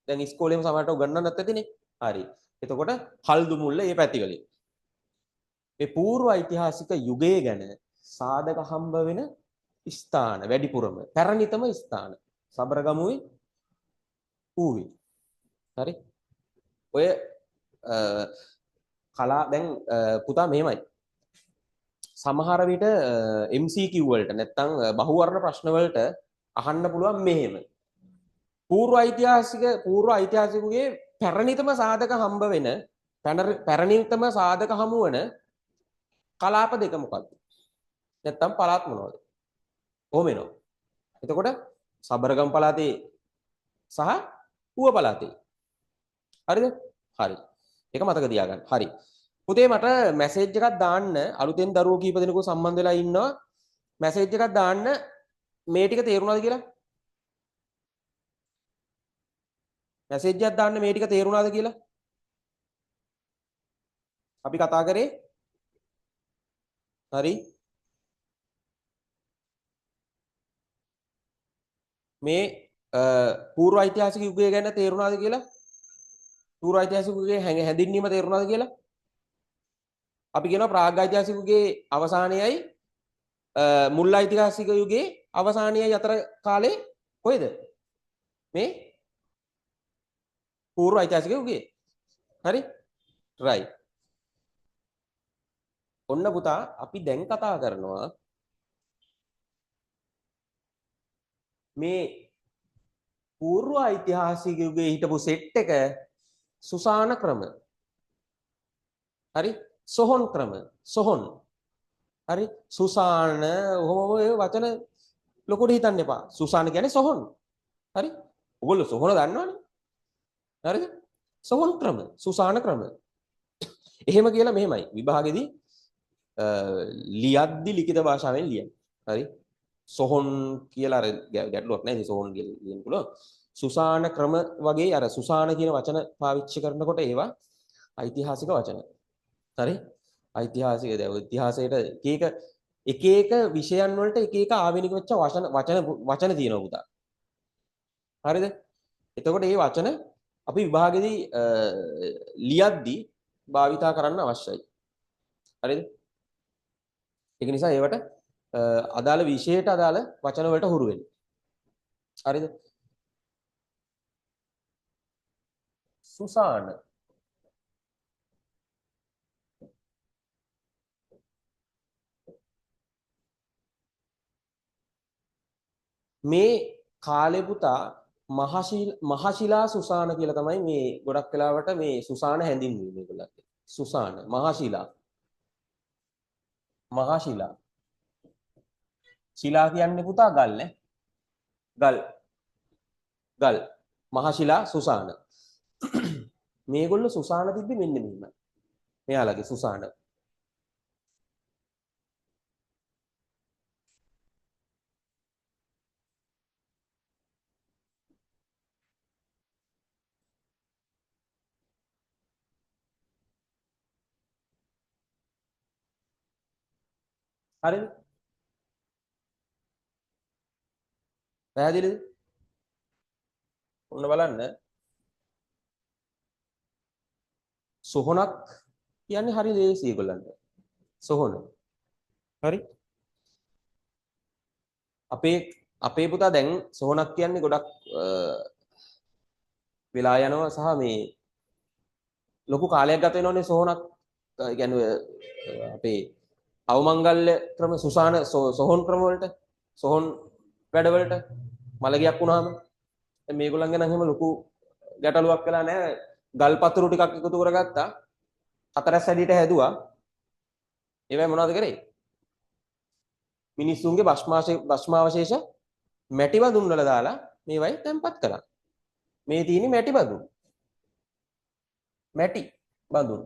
දැන් ඉස්කෝලේම සමහරට උගන්වන්නත් ඇතිනේ. හරි. එතකොට හල්දුමුල්ල මේ පැතිවලින්. මේ පූර්ව ඓතිහාසික යුගයේ ගැන සාධක හම්බ වෙන ස්ථාන වැඩිපුරම පැරණිතම ස්ථාන සබරගමුවේ ඌවේ. හරි. ඔය කලා දැන් පුතා මෙහෙමයි. සමහර විට MCQ වලට නැත්තම් බහුවර්ණ ප්‍රශ්න වලට අහන්න පුළුවන් මෙහෙම. පූර්ව ඓතිහාසිකයේ පැරණිතම සාධක හම්බ වෙන පැරණිතම සාධක හමු වෙන කලාප දෙක මොකක්ද? නැත්තම් පළාත් මොනවද? කොහොම එනවා. එතකොට සබරගම් පළාතේ සහ ඌව පළාතේ. හරිද? හරි. ඒක මතක තියාගන්න. හරි. පුතේ මට මැසේජ් එකක් දාන්න අලුතෙන් දරුවෝ කීප දෙනෙකු සම්බන්ධ වෙලා ඉන්නවා. මැසේජ් එකක් දාන්න මේ ටික තේරුණාද කියලා? මැසේජ් එකක් දාන්න මේ ටික තේරුණාද කියලා? අපි කතා කරේ. හරි. මේ පූර්ව ඓතිහාසික යුගය ගැන තේරුණාද කියලා? පූර්ව ඓතිහාසික යුගයේ හැඳින්වීම තේරුණාද කියලා? අපි කියනවා ප්‍රාග්ඓතිහාසික යුගයේ අවසානයේයි මුල් ඓතිහාසික යුගයේ අවසානයේයි අතර කාලේ කොයිද? මේ පූර්ව ඓතිහාසික යුගයේ. හරි? right. ඔන්න පුතා අපි දැන් කතා කරනවා මේ පූර්ව ඓතිහාසික යුගයේ හිටපු සෙට් එක සුසාන ක්‍රම. හරි? සොහොන් ක්‍රම. සොහොන්. හරි? සුසාන ඔහොම ඔය වචන ලොකුට හිතන්න එපා. සුසාන කියන්නේ සොහොන්. හරි? ඔයගොල්ලෝ සොහොන දන්නවනේ. හරිද? සොහොන් ක්‍රම. සුසාන ක්‍රම. එහෙම කියලා මෙහෙමයි. විභාගෙදී ලියද්දි ලිඛිත භාෂාවෙන් ලියන්න. හරි? සොහොන් කියලා අර ගැටලුවක් නැහැ. සොහොන් කියලා ලියන්න පුළුවන්. සුසාන ක්‍රම වගේ අර සුසාන කියන වචන පාවිච්චි කරනකොට ඒවා ඓතිහාසික වචන. හරි? ඓතිහාසික දැන් ඉතිහාසයට එක එක විෂයන් වලට එක එක ආවෙනික වෙච්ච වචන තියෙනවා පුතා. හරිද? එතකොට මේ වචන අපි විභාගෙදී ලියද්දී භාවිතා කරන්න අවශ්‍යයි. හරිද? ඒක නිසා ඒවට අදාළ විෂයයට අදාළ වචන වලට හුරු වෙන්න. හරිද? සුසාන මේ කාලේ පුතා මහශිලා සුසාන කියලා තමයි මේ ගොඩක් වෙලාවට මේ සුසාන හැඳින්වුවේ මේගොල්ලන්ට. සුසාන මහශිලා. මහශිලා. ශිලා කියන්නේ පුතා ගල් නේ. ගල්. ගල්. මහශිලා සුසාන. මේගොල්ලෝ සුසාන තිබ්බේ මෙන්න මෙහෙම. මෙයාලගේ සුසාන. හරිද? පැහැදිලිද? ඔන්න බලන්න. සොහොනක් කියන්නේ හරි ලේසි ඒගොල්ලන්ට. සොහොන. හරි? අපේ පුතා දැන් සොහොනක් කියන්නේ ගොඩක් වෙලා යනවා සහ මේ ලොකු කාලයක් ගත වෙනවනේ සොහොනක් කියන්නේ අපේ අවමංගල්‍ය ක්‍රම සුසාන සොහොන් ක්‍රම වලට සොහොන් වැඩ වලට මලගියක් වුණාම දැන් මේගොල්ලන් ගැන එහෙම ලොකු ගැටලුවක් වෙලා නැහැ. ගල් පතුරු ටිකක් එකතු කරගත්තා. හතරස් ඇඩියට හැදුවා. ඒවයි මොනවද කරේ? මිනිස්සුන්ගේ භස්මාවශේෂ මැටි බඳුන් වල දාලා මේවයි තැම්පත් කළා. මේ තියෙන්නේ මැටි බඳුන්. මැටි බඳුන්.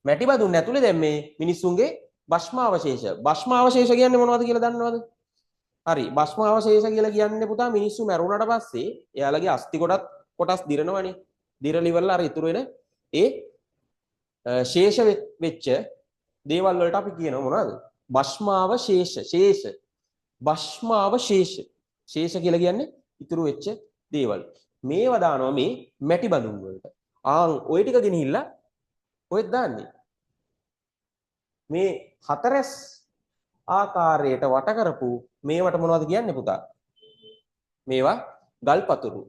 මැටි බඳුන් ඇතුලේ දැන් මේ මිනිස්සුන්ගේ භස්මාවශේෂ. භස්මාවශේෂ කියන්නේ මොනවද කියලා දන්නවද? හරි. භස්මාවශේෂ කියලා කියන්නේ පුතා මිනිස්සු මැරුණාට පස්සේ එයාලගේ අස්ථි කොටස් දිරනවනේ. දිරලි වල අර ඉතුරු වෙන ඒ ශේෂ වෙච්ච දේවල් වලට අපි කියනවා මොනවද? භස්මාවශේෂ. ශේෂ. භස්මාවශේෂ. ශේෂ කියලා කියන්නේ ඉතුරු වෙච්ච දේවල්. මේවා දානවා මේ මැටි බඳුන් වලට. ওই ටික ගෙනහිල්ලා ඔයත් දාන්නේ. මේ හතරස් ආකාරයට වට කරපු මේවට මොනවද කියන්නේ පුතා? මේවා ගල් පතුරු.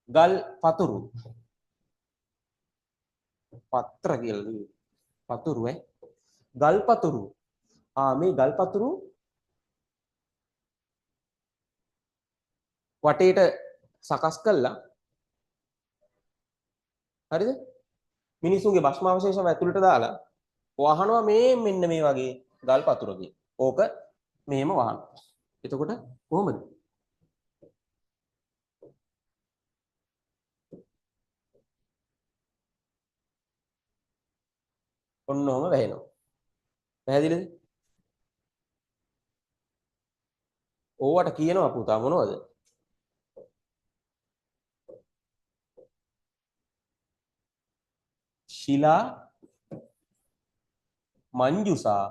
ගල් පතුරු. පත්‍ර කියලා පතුරු ගල් පතුරු. මේ ගල් පතුරු වටේට සකස් කළා. හරිද? මිනිසුන්ගේ භස්මාවශේෂ ඇතුළට දාලා වහනවා මේ මෙන්න මේ වගේ ගල් පතුරකින්. ඕක මෙහෙම වහනවා. එතකොට කොහොමද? ඔන්නෝම වැහෙනවා. පැහැදිලිද? ඕවට කියනවා පුතා මොනවද? ශිලා මංජුසා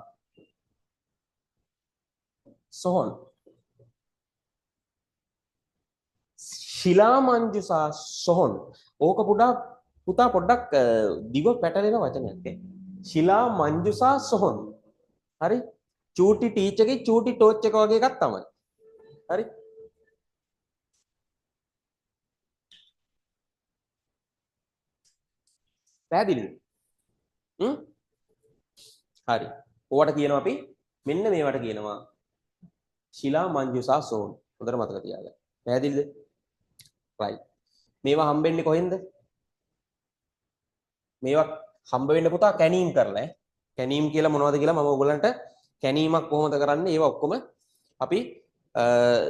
සොහොන්. ශිලා මංජුසා සොහොන්. ඕක පුඩා පුතා පොඩ්ඩක් දිව පැටලෙන වචනයක් ඈ. ශිලා මංජුසා සොහොන්. හරි? චූටි ටීච් එකේ චූටි ටෝච් එක වගේ එකක් තමයි. හරි? පැහැදිලිද? හ්ම්? හරි. ඕවට කියනවා අපි මෙන්න මේවට කියනවා ශිලා මංජුසා සොහොන්. හොඳට මතක තියාගන්න. පැහැදිලිද? right. මේවා හම්බෙන්නේ කොහෙන්ද? මේවා හම්බ වෙන්න පුතා කැනීම් කරලා ඈ. කැනීම් කියලා මොනවද කියලා මම ඔයගලන්ට කැනීමක් කොහොමද කරන්නේ ඒවා ඔක්කොම අපි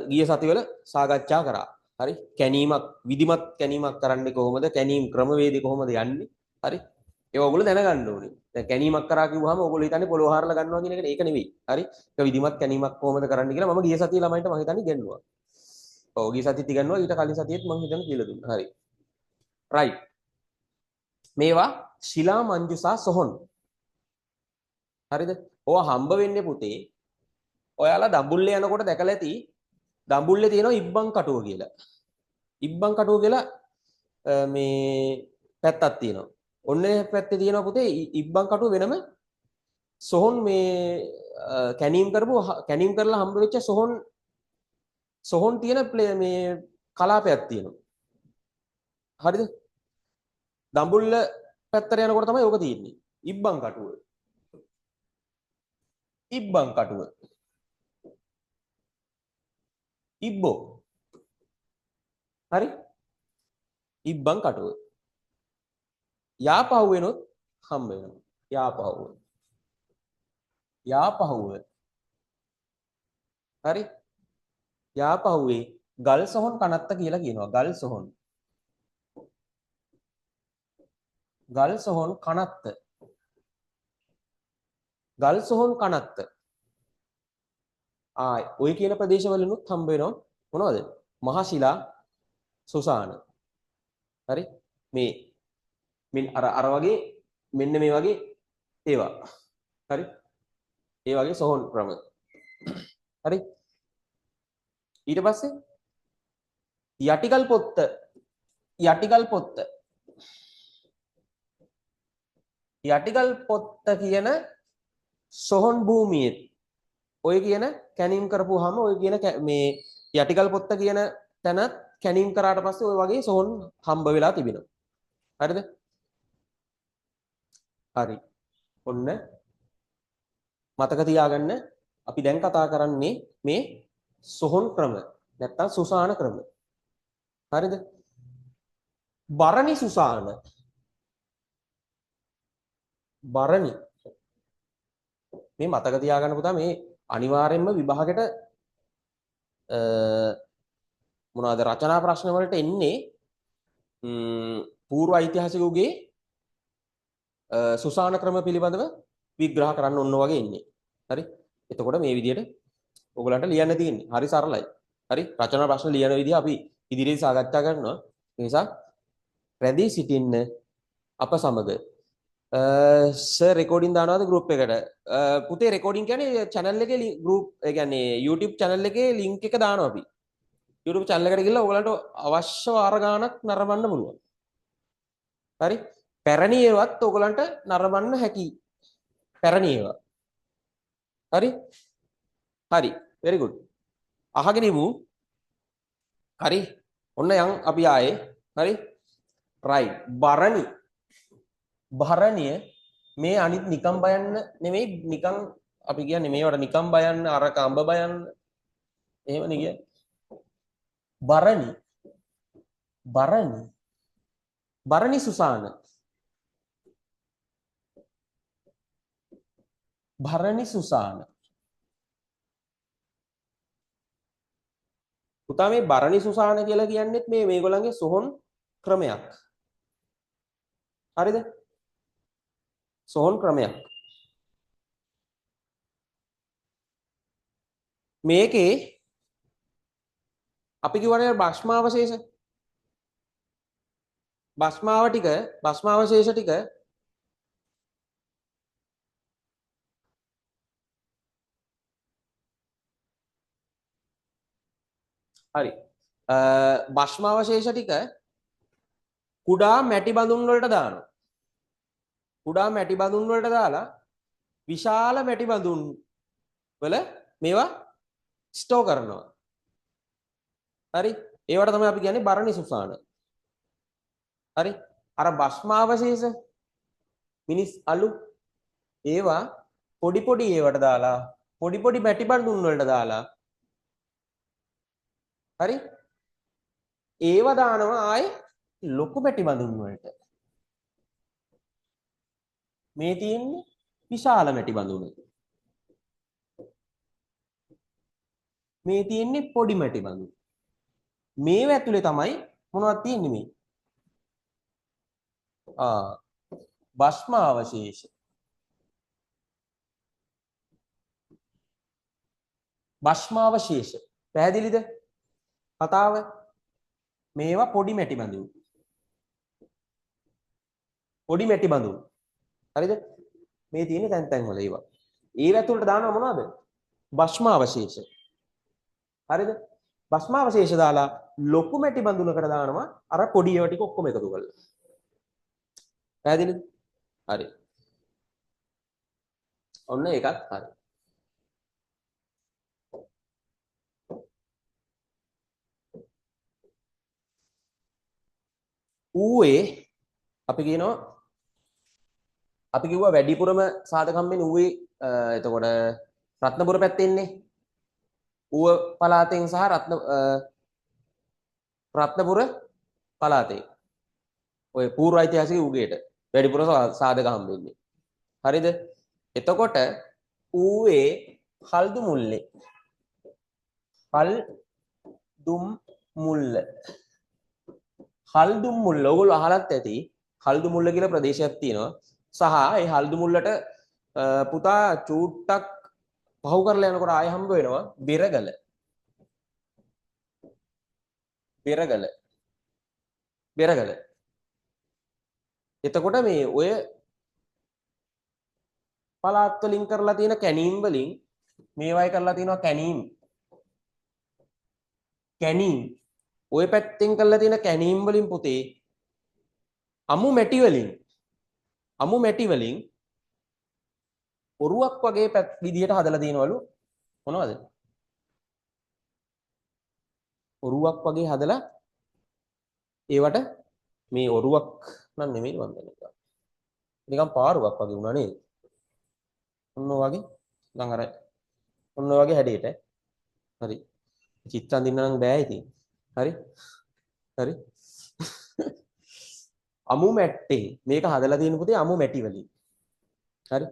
ගිය සතිවල සාකච්ඡා කරා. හරි? කැනීමක් විධිමත් කැනීමක් කරන්නේ කොහොමද? කැනීම් ක්‍රමවේදය කොහොමද යන්නේ? හරි? ඒවා ඔයගොල්ලෝ දැනගන්න ඕනේ. දැන් කැනීමක් කරා කිව්වහම ඔයගොල්ලෝ හිතන්නේ පොළොව හරලා ගන්නවා කියන එක ඒක නෙවෙයි. හරි? ඒක විධිමත් කැනීමක් කොහොමද කරන්න කියලා මම ගිය සතියේ ළමයින්ට මම හිතන්නේ ඉගෙනුවා. ඔව් ගිය සතියේත් ඉගෙනුවා ඊට කලින් සතියේත් මම හිතන්නේ කියලා දුන්නා. හරි. right. මේවා ශිලා මංජුසා සොහොන්. හරිද? ඕවා හම්බ වෙන්නේ පුතේ. ඔයාලා දඹුල්ලේ යනකොට දැකලා ඇති දඹුල්ලේ තියෙනවා ඉබ්බන් කටුව කියලා. ඉබ්බන් කටුව කියලා මේ පැත්තක් තියෙනවා. ඔන්න පැත්තේ තියෙනවා පුතේ ඉබ්බන් කටුව වෙනම සොහොන් මේ කැනීම් කරලා හම්බ වෙච්ච සොහොන් තියෙන මේ කලාපයක් තියෙනවා. හරිද? දඹුල්ල පැත්තට යනකොට තමයි ඕක තියෙන්නේ. ඉබ්බන් කටුව. ඉබ්බන් කටුව. ඉබ්බෝ. හරි? ඉබ්බන් කටුව. යාපහුව වෙනොත් හම්බ වෙනවා. යාපහුව. යාපහුව. හරි? යාපහුවේ ගල් සොහොන් කනත්ත කියලා කියනවා. ගල් සොහොන්. ගල් සොහොන් කනත්ත. ගල් සොහොන් කනත්ත. ඔය කියන ප්‍රදේශවලිනුත් හම්බ වෙනවා මොනවද? මහශිලා සුසාන. හරි? මේ මෙන්න අර වගේ මෙන්න මේ වගේ ඒවා. හරි? ඒ වගේ සොහොන් ක්‍රම. හරි? ඊට පස්සේ යටිකල් පොත්ත. යටිකල් පොත්ත. යටිකල් පොත්ත කියන සොහොන් භූමියේ ඔය කියන කැනීම් කරපුවාම ඔය කියන මේ යටිකල් පොත්ත කියන තැන කැනීම් කරාට පස්සේ ඔය වගේ සොහොන් හම්බ වෙලා තිබෙනවා. හරිද? හරි. ඔන්න මතක තියාගන්න අපි දැන් කතා කරන්නේ මේ සොහොන් ක්‍රම නැත්තම් සුසාන ක්‍රම. හරිද? බරණි සුසාන. බරණි. මේ මතක තියාගන්න පුතා මේ අනිවාර්යෙන්ම විභාගෙට මොනවාද රචනා ප්‍රශ්න වලට එන්නේ පූර්ව ඓතිහාසික යුගයේ සුසාන ක්‍රම පිළිබඳව විග්‍රහ කරන්න ඕන වගේ ඉන්නේ. හරි? එතකොට මේ විදිහට ඔයගලන්ට ලියන්න තියෙන්නේ. හරි සරලයි. හරි? රචනා ප්‍රශ්න ලියන විදිහ අපි ඉදිරියේ සාකච්ඡා කරනවා. ඒ නිසා රැඳී සිටින්න අප සමග සර් රෙකෝඩින් දානවාද ගෲප් එකට? පුතේ රෙකෝඩින් කියන්නේ channel එකේ group ඒ කියන්නේ YouTube channel එකේ link එක දානවා අපි. YouTube channel එකට ගිහලා ඔයගලන්ට අවශ්‍ය වාර ගාණක් නරඹන්න පුළුවන්. හරි? පැරණි ඒවාත් ඔයගලන්ට නරඹන්න හැකි. පැරණි ඒවා. හරි? හරි. very good. අහගෙන ඉමු. හරි? ඔන්න යන් අපි ආයේ. හරි? right. බරණි. භරණිය මේ අනිත් නිකම් බයන්න නෙමෙයි නිකම් අපි කියන්නේ මේවට නිකම් බයන්න අර කඹ බයන්න එහෙමනේ කියන්නේ. බරණි. බරණි. බරණි සුසාන. භරණි සුසාන. පුතා මේ බරණි සුසාන කියලා කියන්නේත් මේගොල්ලන්ගේ සොහොන් ක්‍රමයක්. හරිද? සොහොන් ක්‍රමයක්. මේකේ අපි කියවනේ භස්මාවශේෂ භස්මාවශේෂ ටික හරි භස්මාවශේෂ ටික කුඩා මැටි බඳුන් වලට දානවා. කුඩා මැටි බඳුන් වලට දාලා විශාල මැටි බඳුන් වල මේවා ස්ටෝ කරනවා. හරි? ඒවට තමයි අපි කියන්නේ බරණි සුසාන. හරි? අර භස්මාවශේෂ මිනිස් අලු ඒවා පොඩි පොඩි ඒවට දාලා පොඩි පොඩි මැටි බඳුන් වලට දාලා හරි? ඒව දානවා ආයේ ලොකු මැටි බඳුන් වලට. මේ තියෙන්නේ විශාල මැටි බඳුන. මේ තියෙන්නේ පොඩි මැටි බඳුන. මේව ඇතුලේ තමයි මොනවද තියෙන්නේ මේ? භස්ම අවශේෂ. භස්ම අවශේෂ. පැහැදිලිද? කතාව මේවා පොඩි මැටි බඳුන්. පොඩි මැටි බඳුන්. හරිද? මේ තියෙන්නේ තැන් තැන් වල ඒවා. ඒව ඇතුළට දානවා මොනවද? භස්ම අවශේෂ. හරිද? භස්ම අවශේෂ දාලා ලොකු මැටි බඳුනකට දානවා අර පොඩි ඒවා ටික ඔක්කොම එකතු කරලා. පැහැදිලිද? හරි. ඔන්න ඒකත් හරි. ඌවේ අපි කියනවා අපි කිව්වා වැඩිපුරම සාධක හම්බෙන්නේ ඌවේ එතකොට රත්නපුර පැත්තේ ඉන්නේ. ඌව පළාතෙන් සහ රත්නපුර පළාතේ. ඔය පූර්ව ඓතිහාසික උගේට වැඩිපුර සාධක හම්බෙන්නේ. හරිද? එතකොට ඌවේ හල්දු මුල්ලේ හල්දුම් මුල්ල ඔයගොල්ලෝ අහලත් ඇති හල්දු මුල්ල කියලා ප්‍රදේශයක් තියෙනවා. සහ ඒ හල්දු මුල්ලට පුතා චූට්ටක් පහු කරලා යනකොට ආයෙ හම්බ වෙනවා බෙරගල. එතකොට මේ ඔය පළාත් වලින් කරලා තියෙන කැනීම් වලින් මේවයි කරලා තියෙනවා කැනීම් ඔය පැත්තෙන් කරලා තියෙන කැනීම් වලින් පුතේ අමු මැටි වලින් ඔරුවක් වගේ විදියට හදලා තියෙනවලු. මොනවද? ඔරුවක් වගේ හදලා ඒවට මේ ඔරුවක් නම් නෙමෙයි මම දන්නේ. නිකන් පාරුවක් වගේ වුණා නේද? ඔන්න වගේ නිකන් අර ඔන්න වගේ හැඩයට. හරි. චිත්ත අඳින්න නම් බෑ ඉතින්. හරි. අමු මැට්ටේ මේක හදලා තියෙන පුතේ අමු මැටි වලින්. හරි.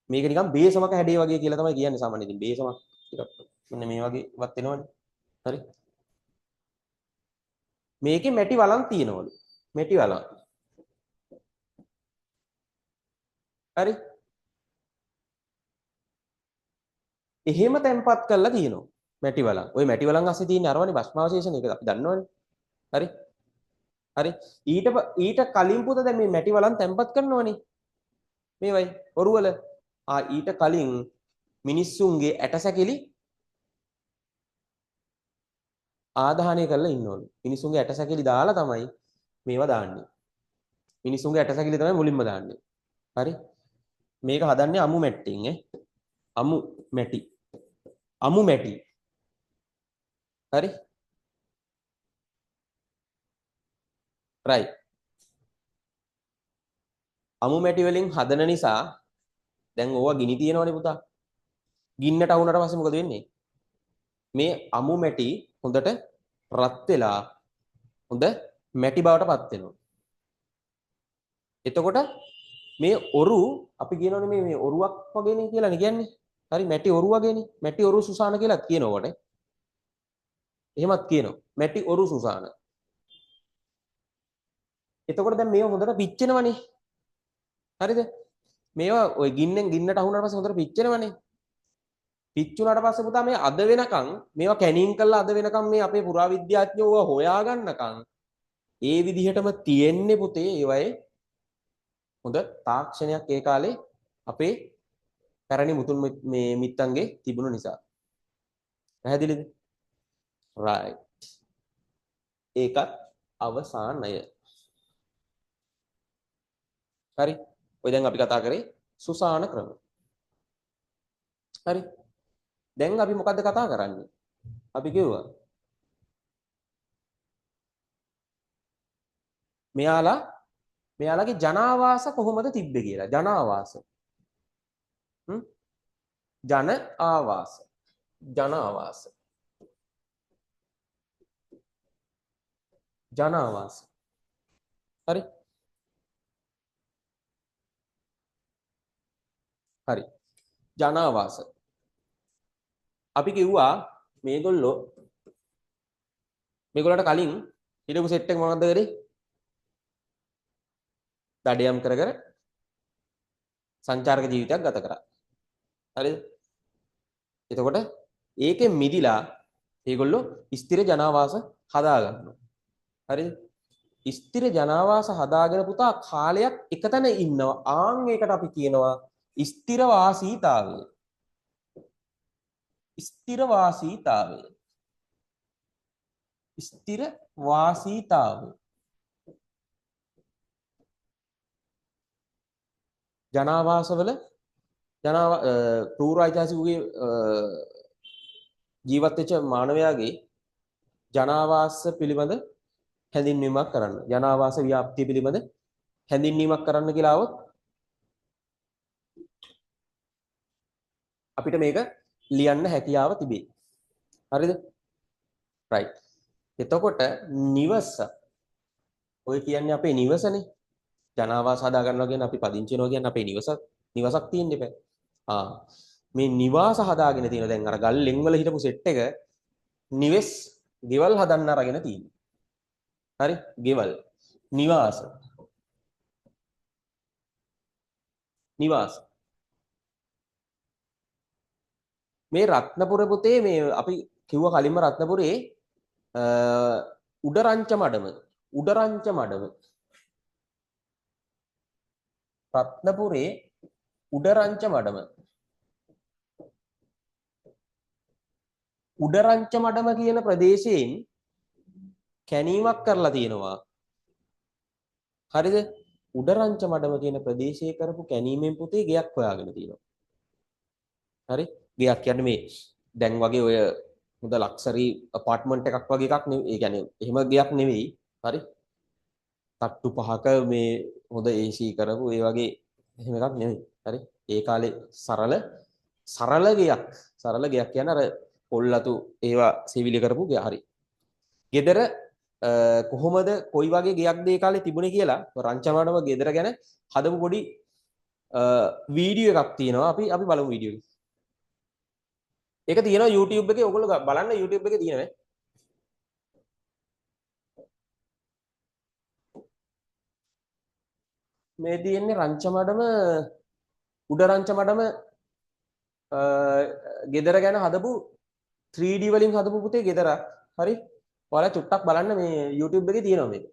මේක නිකන් බේසමක හැඩේ වගේ කියලා තමයි කියන්නේ සාමාන්‍යයෙන්. ඉතින් බේසමක් ටිකක් මෙන්න මේ වගේ වත් වෙනවනේ. හරි. මේකේ මැටි වලන් තියෙනවලු. මැටි වලන්. හරි. එහෙම තැම්පත් කරලා තියෙනවා මැටි වලන්. ওই මැටි වලන් අස්සේ තියෙන අරවනේ භස්මාවශේෂණ ඒක අපි දන්නවනේ. හරි. ඊට කලින් පුත දැන් මේ මැටි වලන් තැම්පත් කරනවනේ. මේවයි ඔරුවල. ඊට කලින් මිනිස්සුන්ගේ ඇටසැකිලි ආදාහනය කරලා ඉන්නවලු. මිනිස්සුන්ගේ ඇටසැකිලි දාලා තමයි මේවා දාන්නේ. මිනිස්සුන්ගේ ඇටසැකිලි තමයි මුලින්ම දාන්නේ. හරි. මේක හදන්නේ අමු මැට්ටෙන් අමු මැටි. හරි. right. අමු මැටි වලින් හදන නිසා දැන් ඕවා ගිනි තියනවනේ පුතා. ගින්නට වුණාට පස්සේ මොකද වෙන්නේ? මේ අමු මැටි හොඳට රත් වෙලා හොඳ මැටි බවට පත් වෙනවා. එතකොට මේ ඔරු අපි කියනවනේ මේ ඔරුවක් වගේනේ කියලානේ කියන්නේ. හරි මැටි ඔරු වගේනේ. මැටි ඔරු සුසාන කියලා කියනකොට. එහෙමත් කියනවා. මැටි ඔරු සුසාන. එතකොට දැන් මේව හොඳට පිච්චෙනවනේ. හරිද? මේවා ওই ගින්නට අහුනට පස්සේ හොඳට පිච්චෙනවනේ. පිච්චුණාට පස්සේ පුතා මේ අද වෙනකන් මේවා කැනීම් කරලා අද වෙනකන් මේ අපේ පුරාවිද්‍යාඥයෝ හොයාගන්නකන් ඒ විදිහටම තියෙන්නේ පුතේ ඒවයේ හොඳ තාක්ෂණයක් ඒ කාලේ අපේ පැරණි මුතුන් මේ මිත්තන්ගේ තිබුණු නිසා. පැහැදිලිද? right. ඒකත් අවසානය. හරි. ඔය දැන් අපි කතා කරේ සුසාන ක්‍රම. හරි. දැන් අපි මොකද්ද කතා කරන්නේ? අපි කිව්වා මෙයාලගේ ජනාවාස කොහොමද තිබ්බේ කියලා. ජනාවාස. ජන ආවාස. ජනාවාස. ජනාවාස. හරි. හරි. ජනාවාස. අපි කිව්වා මේගොල්ලන්ට කලින් හිටපු සෙට් එක මොනවද කරේ? දඩයම් කර කර සංචාරක ජීවිතයක් ගත කරා. හරිද? එතකොට ඒකෙන් මිදිලා ඒගොල්ලෝ ස්ථිර ජනාවාස හදා ගන්නවා. හරිද? ස්ථිර ජනාවාස හදාගෙන පුතා කාලයක් එකතැන ඉන්නවා. ආන් ඒකට අපි කියනවා ස්ථිර වාසීතාවය. ස්ථිර වාසීතාවය. ස්ථිර වාසීතාවය. ජනාවාසවල පූර්ව ඓතිහාසිකගේ ජීවත් වෙච්ච මානවයාගේ ජනාවාස පිළිබඳ හැඳින්වීමක් කරන්න. ජනාවාස ව්‍යාප්තිය පිළිබඳ හැඳින්වීමක් කරන්න කියලා આવොත් අපිට මේක ලියන්න හැකියාව තිබේ. හරිද? right. එතකොට නිවස ඔය කියන්නේ අපේ නිවසනේ. ජනාවාස හදා ගන්නවා කියන්නේ අපි පදිංචි වෙනවා කියන්නේ අපේ නිවසක් තියෙන්න එපා. මේ නිවාස හදාගෙන තියෙන දැන් අර ගල්ලෙන් වල හිටපු සෙට් එක නිවෙස් ගෙවල් හදන්න අරගෙන තියෙනවා. හරි? ගෙවල්. නිවාස. නිවාස. මේ රත්නපුර පුතේ මේ අපි කිව්ව කලින්ම රත්නපුරේ උඩරංච මඩම රත්නපුරේ උඩරංච මඩම කියන ප්‍රදේශයෙන් කැණීමක් කරලා තියෙනවා. හරිද? උඩරංච මඩම කියන ප්‍රදේශයේ කරපු කැණීමෙන් පුතේ ගෙයක් හොයාගෙන තියෙනවා. හරි? ගෙයක් කියන්නේ මේ දැන් වගේ ඔය හොඳ ලක්සරි අපාර්ට්මන්ට් එකක් වගේ එකක් නෙවෙයි. ඒ කියන්නේ එහෙම ගෙයක් නෙවෙයි. හරි? තට්ටු පහක මේ හොඳ AC කරපු ඒ වගේ එහෙම එකක් නෙවෙයි. හරි? ඒ කාලේ සරල ගෙයක් කියන්නේ අර පොල්ලතු ඒවා සෙවිලි කරපු ගෙය. හරි. ගෙදර කොහොමද කොයි වගේ ගෙයක්ද ඒ කාලේ තිබුණේ කියලා රංචමාඩම ගෙදර ගැන හදපු පොඩි වීඩියෝ එකක් තියෙනවා. අපි බලමු වීඩියෝ එක. ඒක තියෙනවා YouTube එකේ. ඔයගොල්ලෝ බලන්න YouTube එකේ තියෙනවා. මේ තියෙන්නේ රංචමාඩම උඩ රංචමාඩම ගෙදර ගැන හදපු 3D වලින් හදපු පුතේ ගෙදරක්. හරි? ඔයාලා චුට්ටක් බලන්න මේ YouTube එකේ තියෙනවා මේක.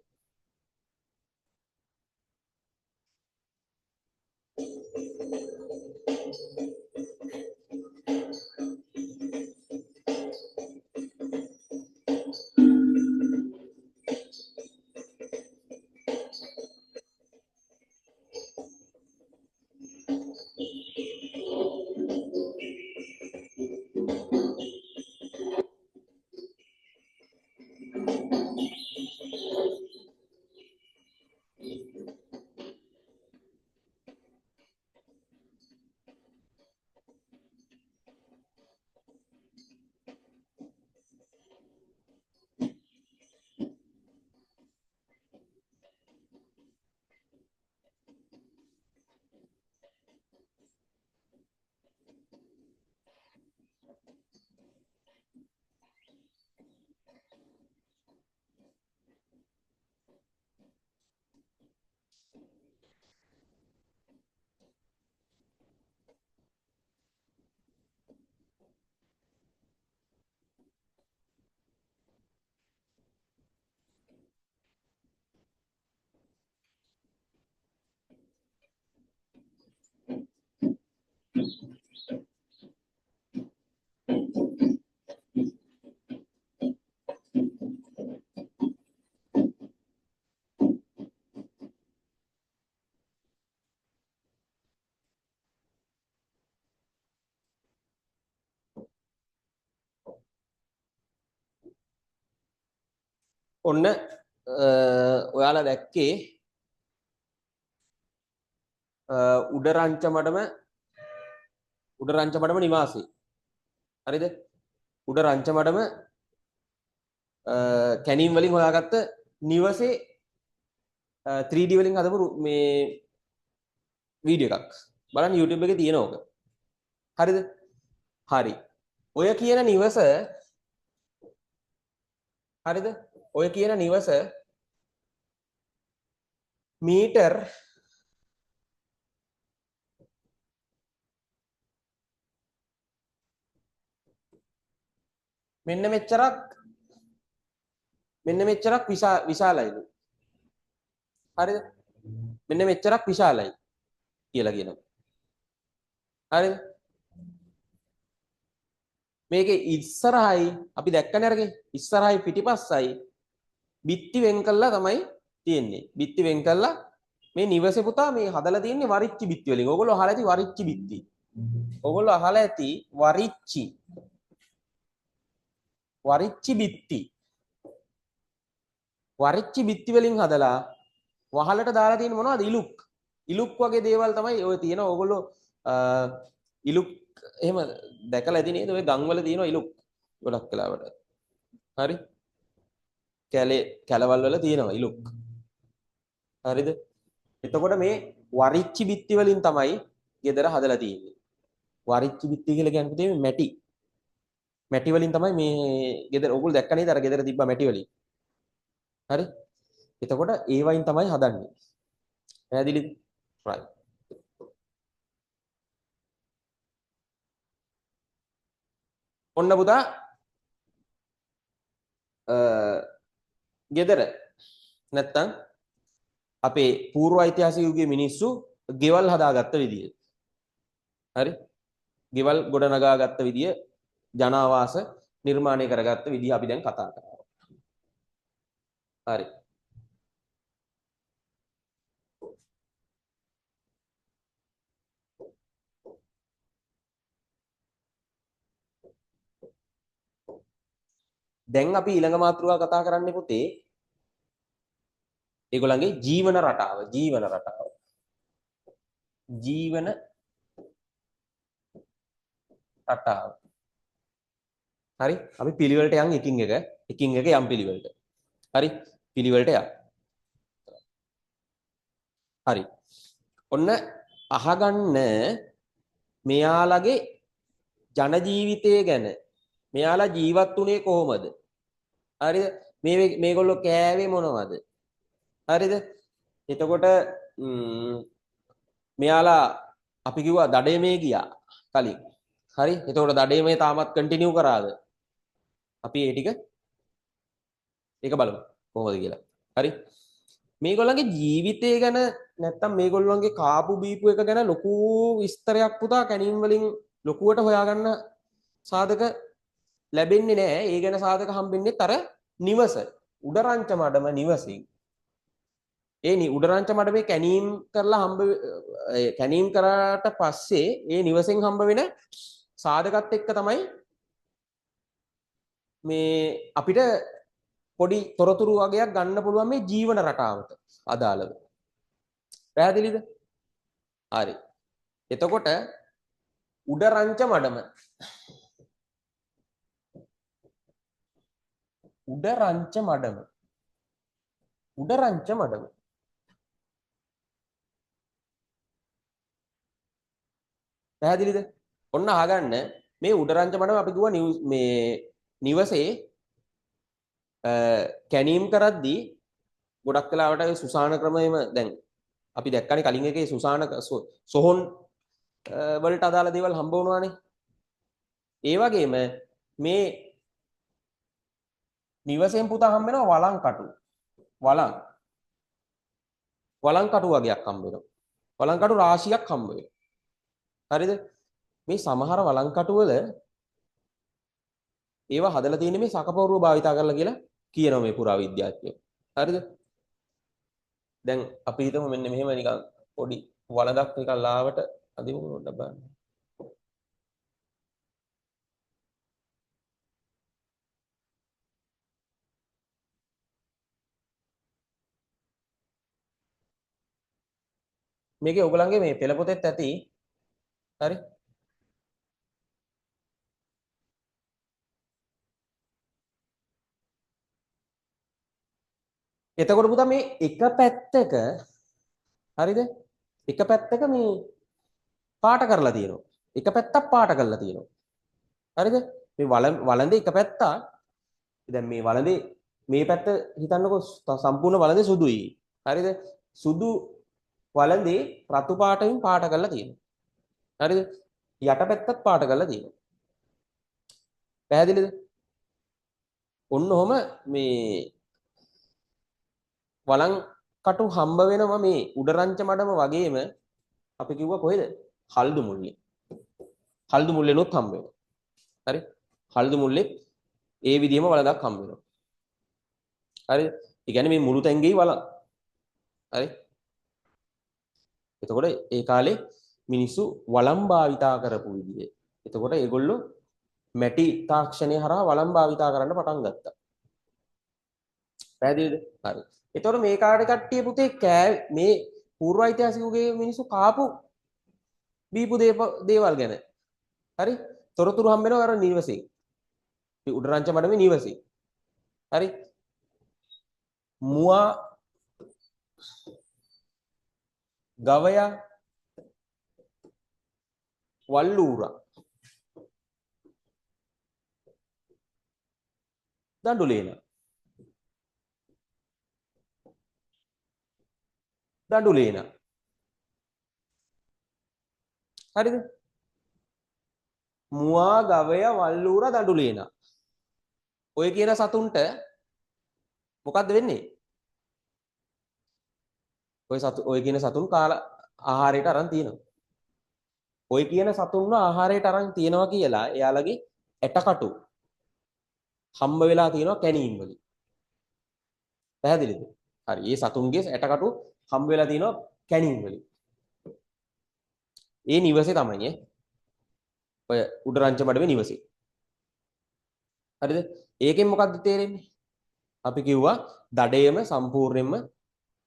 ඔන්න ඔයාලා දැක්කේ උඩ රංචමඩම නිවාසය. හරිද? උඩ රංචමඩම කැනීම් වලින් හොයාගත්ත නිවසේ 3D වලින් හදපු මේ වීඩියෝ එකක්. බලන්න YouTube එකේ තියෙන ඕක. හරිද? හරි. ඔය කියන නිවස හරිද? ඔය කියන නිවස මීටර් මෙන්න මෙච්චරක් විශාලයිලු. හරිද? මෙන්න මෙච්චරක් විශාලයි කියලා කියනවා. හරිද? මේකේ ඉස්සරහයි අපි දැක්කනේ අරගේ ඉස්සරහයි පිටිපස්සයි බිත්ති වෙන් කළා තමයි තියෙන්නේ. බිත්ති වෙන් කළා මේ නිවසේ පුතා මේ හදලා තියෙන්නේ වරිච්චි බිත්ති වලින්. ඕගොල්ලෝ අහලා ඇති වරිච්චි බිත්ති. ඕගොල්ලෝ අහලා ඇති වරිච්චි බිත්ති. වරිච්චි බිත්ති වලින් හදලා වහලට දාලා තියෙන මොනවද? ඉලුක් වගේ දේවල් තමයි ඔය තියෙන. ඕගොල්ලෝ ඉලුක් එහෙම දැකලා ඇති නේද? ඔය ගම් වල තියෙන ඉලුක් ගොඩක් වෙලාවට. හරි? කැලවල් වල තියෙනවා ඉලුක්. හරිද? එතකොට මේ වරිච්චි බිත්ති වලින් තමයි ගෙදර හදලා තියෙන්නේ. වරිච්චි බිත්ති කියලා කියන්නේ පුතේ මැටි වලින් තමයි මේ ගෙදර ඕගොල්ලෝ දැක්ක නේද? අර ගෙදර තිබ්බ මැටි වලින්. හරි? එතකොට ඒ වයින් තමයි හදන්නේ. පැහැදිලිද? right. ඔන්න පුතා ගෙදර නැත්තම් අපේ පූර්ව ඓතිහාසික යුගයේ මිනිස්සු ගෙවල් හදාගත්ත විදිය. හරි? ගෙවල් ගොඩනගාගත්ත විදිය, ජනාවාස නිර්මාණය කරගත්ත විදිය අපි දැන් කතා කරනවා. හරි. දැන් අපි ඊළඟ මාතෘකාව කතා කරන්නේ පුතේ ඒගොල්ලන්ගේ ජීවන රටාව. ජීවන රටාව. හරි? අපි පිළිවෙලට යන් එකින් එක යම් පිළිවෙලට. හරි? පිළිවෙලට යන්. හරි. ඔන්න අහගන්න මෙයාලගේ ජන ජීවිතය ගැන. මෙයාලා ජීවත් වුණේ කොහොමද? හරිද? මේගොල්ලෝ කෑවේ මොනවද? හරිද? එතකොට මෙයාලා අපි කිව්වා දඩයමේ ගියා කලින්. හරි? එතකොට දඩයමේ තාමත් කන්ටිනියු කරාද? අපි ඒ ටික ඒක බලමු කොහොමද කියලා. හරි? මේගොල්ලන්ගේ ජීවිතය ගැන නැත්තම් මේගොල්ලන්ගේ කාපු බීපු එක ගැන ලොකු විස්තරයක් පුතා කැණීම් වලින් ලොකුවට හොයාගන්න සාධක ලැබෙන්නේ නැහැ. ඒ ගැන සාධක හම්බෙන්නේ අර නිවස. උඩරංච මඩම නිවසින්. ඒ උඩරංච මඩමේ කැණීම් කරලා කැණීම් කරාට පස්සේ ඒ නිවසෙන් හම්බ වෙන සාධකත් එක්ක තමයි මේ අපිට පොඩි තොරතුරු වගේක් ගන්න පුළුවන් මේ ජීවන රටාවට අදාළව. පැහැදිලිද? හරි. එතකොට උඩරංච මඩම පැහැදිලිද? ඔන්න අහගන්න මේ උඩරංච මඩම අපි කිව්වා මේ නිවසේ කැණීම් කරද්දී ගොඩක් වෙලාවට ඒ සුසාන ක්‍රමයේම දැන් අපි දැක්කනේ කලින් එකේ සුසාන සොහොන් වලට අදාළ දේවල් හම්බ වුණානේ. ඒ වගේම මේ නිවසෙන් පුතා හම්බ වෙනවා වළං කටු වගේක් හම්බ වෙනවා. වළං කටු රාශියක් හම්බ වෙනවා. හරිද? මේ සමහර වළං කටු වල ඒවා හදලා තියෙන්නේ මේ සකපෞරුව භාවිතා කරලා කියලා කියනවා මේ පුරාවිද්‍යාඥයෝ. හරිද? දැන් අපි හිතමු මෙන්න මෙහෙම නිකන් පොඩි වළඳක් නිකන් ලාවට අදිමු පොඩ්ඩක් බලන්න. මේකේ ඔයගලන්ගේ මේ පෙළ පොතේත් ඇති. හරි. එතකොට පුතා මේ එක පැත්තක හරිද? එක පැත්තක මේ පාට කරලා තියෙනවා. එක පැත්තක් පාට කරලා තියෙනවා. හරිද? මේ වළඳේ එක පැත්තක්. දැන් මේ වළඳේ මේ පැත්ත හිතන්නකො සම්පූර්ණ වළඳේ සුදුයි. හරිද? සුදු වළඳේ රතු පාටකින් පාට කරලා තියෙනවා. හරිද? යට පැත්තත් පාට කරලා තියෙනවා. පැහැදිලිද? ඔන්න ඔහම මේ වළං කටු හම්බ වෙනවා මේ උඩරංච මඩම වගේම අපි කිව්වා කොහෙද? හල්දු මුල්ලේ. හල්දු මුල්ලේනොත් හම්බ වෙනවා. හරි? හල්දු මුල්ලේ ඒ විදිහම වළඳක් හම්බ වෙනවා. හරි? ඒ කියන්නේ මේ මුළු තැන්ගෙයි වළං. හරි? එතකොට ඒ කාලේ මිනිස්සු වළම් භාවිතා කරපු විදිය. එතකොට ඒගොල්ලෝ මැටි තාක්ෂණය හරහා වළම් භාවිතා කරන්න පටන් ගත්තා. පැහැදිලිද? හරි. එතකොට මේ කාට කට්ටිය පුතේ මේ පූර්ව ඓතිහාසික යුගයේ මිනිස්සු කාපු බීපු දේවල් ගැන. හරි? තොරතුරු හම්බ වෙනවා අර නිවසේ. මේ උඩරංච මඩමේ නිවසේ. හරි? මුවා ගවයා වල්ලූරා දඬුලේන හරිද? මුවා ගවය වල්ලූරා දඬුලේන ඔය කියන සතුන්ට මොකද්ද වෙන්නේ? ඔය කියන සතුන් කාලා ආහාරයට අරන් තියෙනවා. ඔය කියන සතුන්ව ආහාරයට අරන් තියනවා කියලා එයාලගේ ඇටකටු හම්බ වෙලා තියෙනවා කැනීම් වලින්. පැහැදිලිද? හරි. මේ සතුන්ගේ ඇටකටු හම්බ වෙලා තියෙනවා කැනීම් වලින්. ඒ නිවසේ තමයි ඔය උඩරංච මඩමේ නිවසේ. හරිද? ඒකෙන් මොකක්ද තේරෙන්නේ? අපි කිව්වා දඩේම සම්පූර්ණයෙන්ම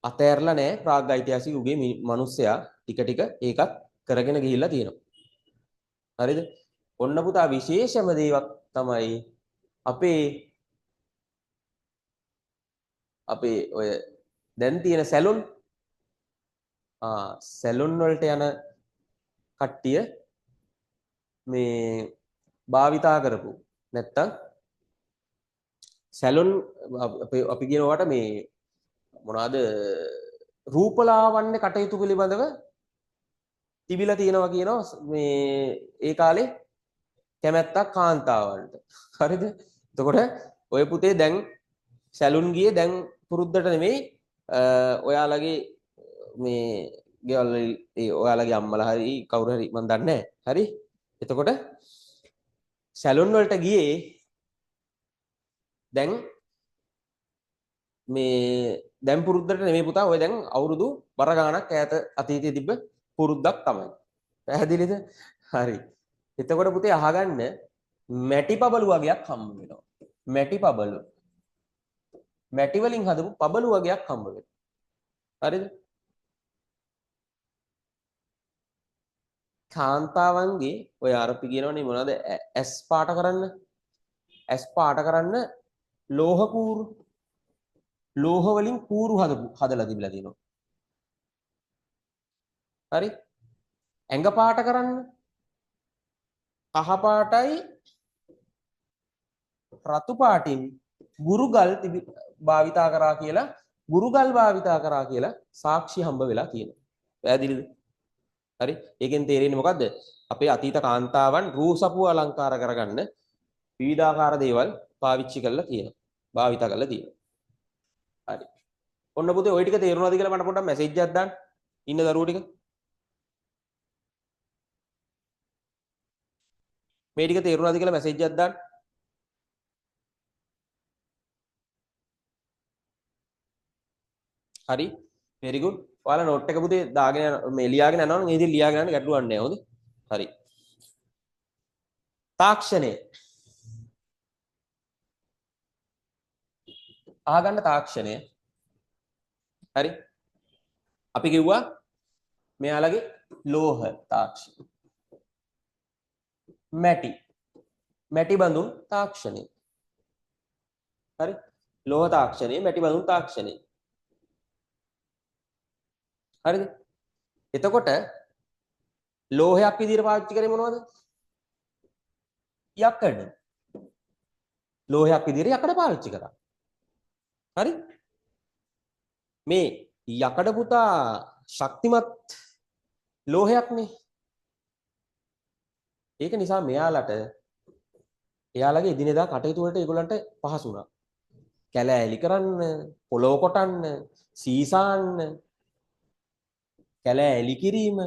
අතෑරලා නැහැ ප්‍රාග් ඓතිහාසික යුගයේ මිනිස්සයා ටික ටික ඒකත් කරගෙන ගිහිල්ලා තියෙනවා. හරිද? ඔන්න පුතා විශේෂම දේවක් තමයි අපේ ඔය දැන් තියෙන සැලුන් සැලුන් වලට යන කට්ටිය මේ භාවිතා කරපු නැත්තම් සැලුන් අපි කියනවාට මේ මොනවාද රූපලාවන්‍ය කටයුතු පිළිබඳව තිබිලා තියෙනවා කියනවා මේ ඒ කාලේ කැමැත්තක් කාන්තාවන්ට. හරිද? එතකොට ඔය පුතේ දැන් සැලුන් ගියේ දැන් පුරුද්දට නෙමෙයි ඔයාලගේ මේ ගෙවල් ඔයාලගේ අම්මලා හරි කවුරු හරි මන් දන්නේ නැහැ. හරි? එතකොට සැලුන් වලට ගියේ දැන් මේ දැන් පුරුද්දට නෙමෙයි පුතා ඔය දැන් අවුරුදු බර ගාණක් ඈත අතීතයේ තිබ්බ පුරුද්දක් තමයි. පැහැදිලිද? හරි. එතකොට පුතේ අහගන්න මැටි පබළු වගේක් හම්බ වෙනවා. මැටි පබළු. මැටි වලින් හදපු පබළු වගේක් හම්බ වෙනවා. හරිද? කාන්තාවන්ගේ ඔය අරපි කියනවනේ මොනවද ඇස් පාට කරන්න? ඇස් පාට කරන්න ලෝහ කූරු. ලෝහ වලින් කූරු හදලා තිබිලා තියෙනවා. හරි? ඇඟ පාට කරන්න කහ පාටයි රතු පාටින් ගුරුගල් භාවිතා කරා කියලා ගුරුගල් භාවිතා කරා කියලා සාක්ෂි හම්බ වෙලා තියෙනවා. පැහැදිලිද? හරි? ඒකෙන් තේරෙන්නේ මොකද්ද? අපේ අතීත කාන්තාවන් රූසපුව අලංකාර කරගන්න විවිධාකාර දේවල් පාවිච්චි කරලා තියෙනවා. භාවිතා කරලා තියෙනවා. හරි. ඔන්න පුතේ ওই ටික තේරුණාද කියලා මට පොඩ්ඩක් මැසේජ් එකක් දාන්න. ඉන්න දරුවෝ ටික. මේ ටික තේරුණාද කියලා මැසේජ් එකක් දාන්න. හරි. very good. ඔයාලා නෝට් එක පුතේ දාගෙන මේ ලියාගෙන යනවා නම් ඒ ඉතින් ලියාගෙන යන්න ගැටලුවක් නැහැ. හොඳ. හරි. තාක්ෂණය. අහගන්න තාක්ෂණය. හරි. අපි කිව්වා මෙයාලගේ ලෝහ තාක්ෂණය. මැටි බඳුන් තාක්ෂණය. හරි? ලෝහ තාක්ෂණය, මැටි බඳුන් තාක්ෂණය. හරිද? එතකොට ලෝහයක් විදිහට පාවිච්චි කරේ මොනවද? යකඩ. ලෝහයක් විදිහට යකඩ පාවිච්චි කරා. හරි? මේ යකඩ පුතා ශක්තිමත් ලෝහයක්නේ. ඒක නිසා එයාලගේ එදිනෙදා කටයුතු වලට ඒගොල්ලන්ට පහසු වුණා. කැලෑලි කරන්න, පොළොව කොටන්න, සීසාන්න, කැලෑලි කිරීම,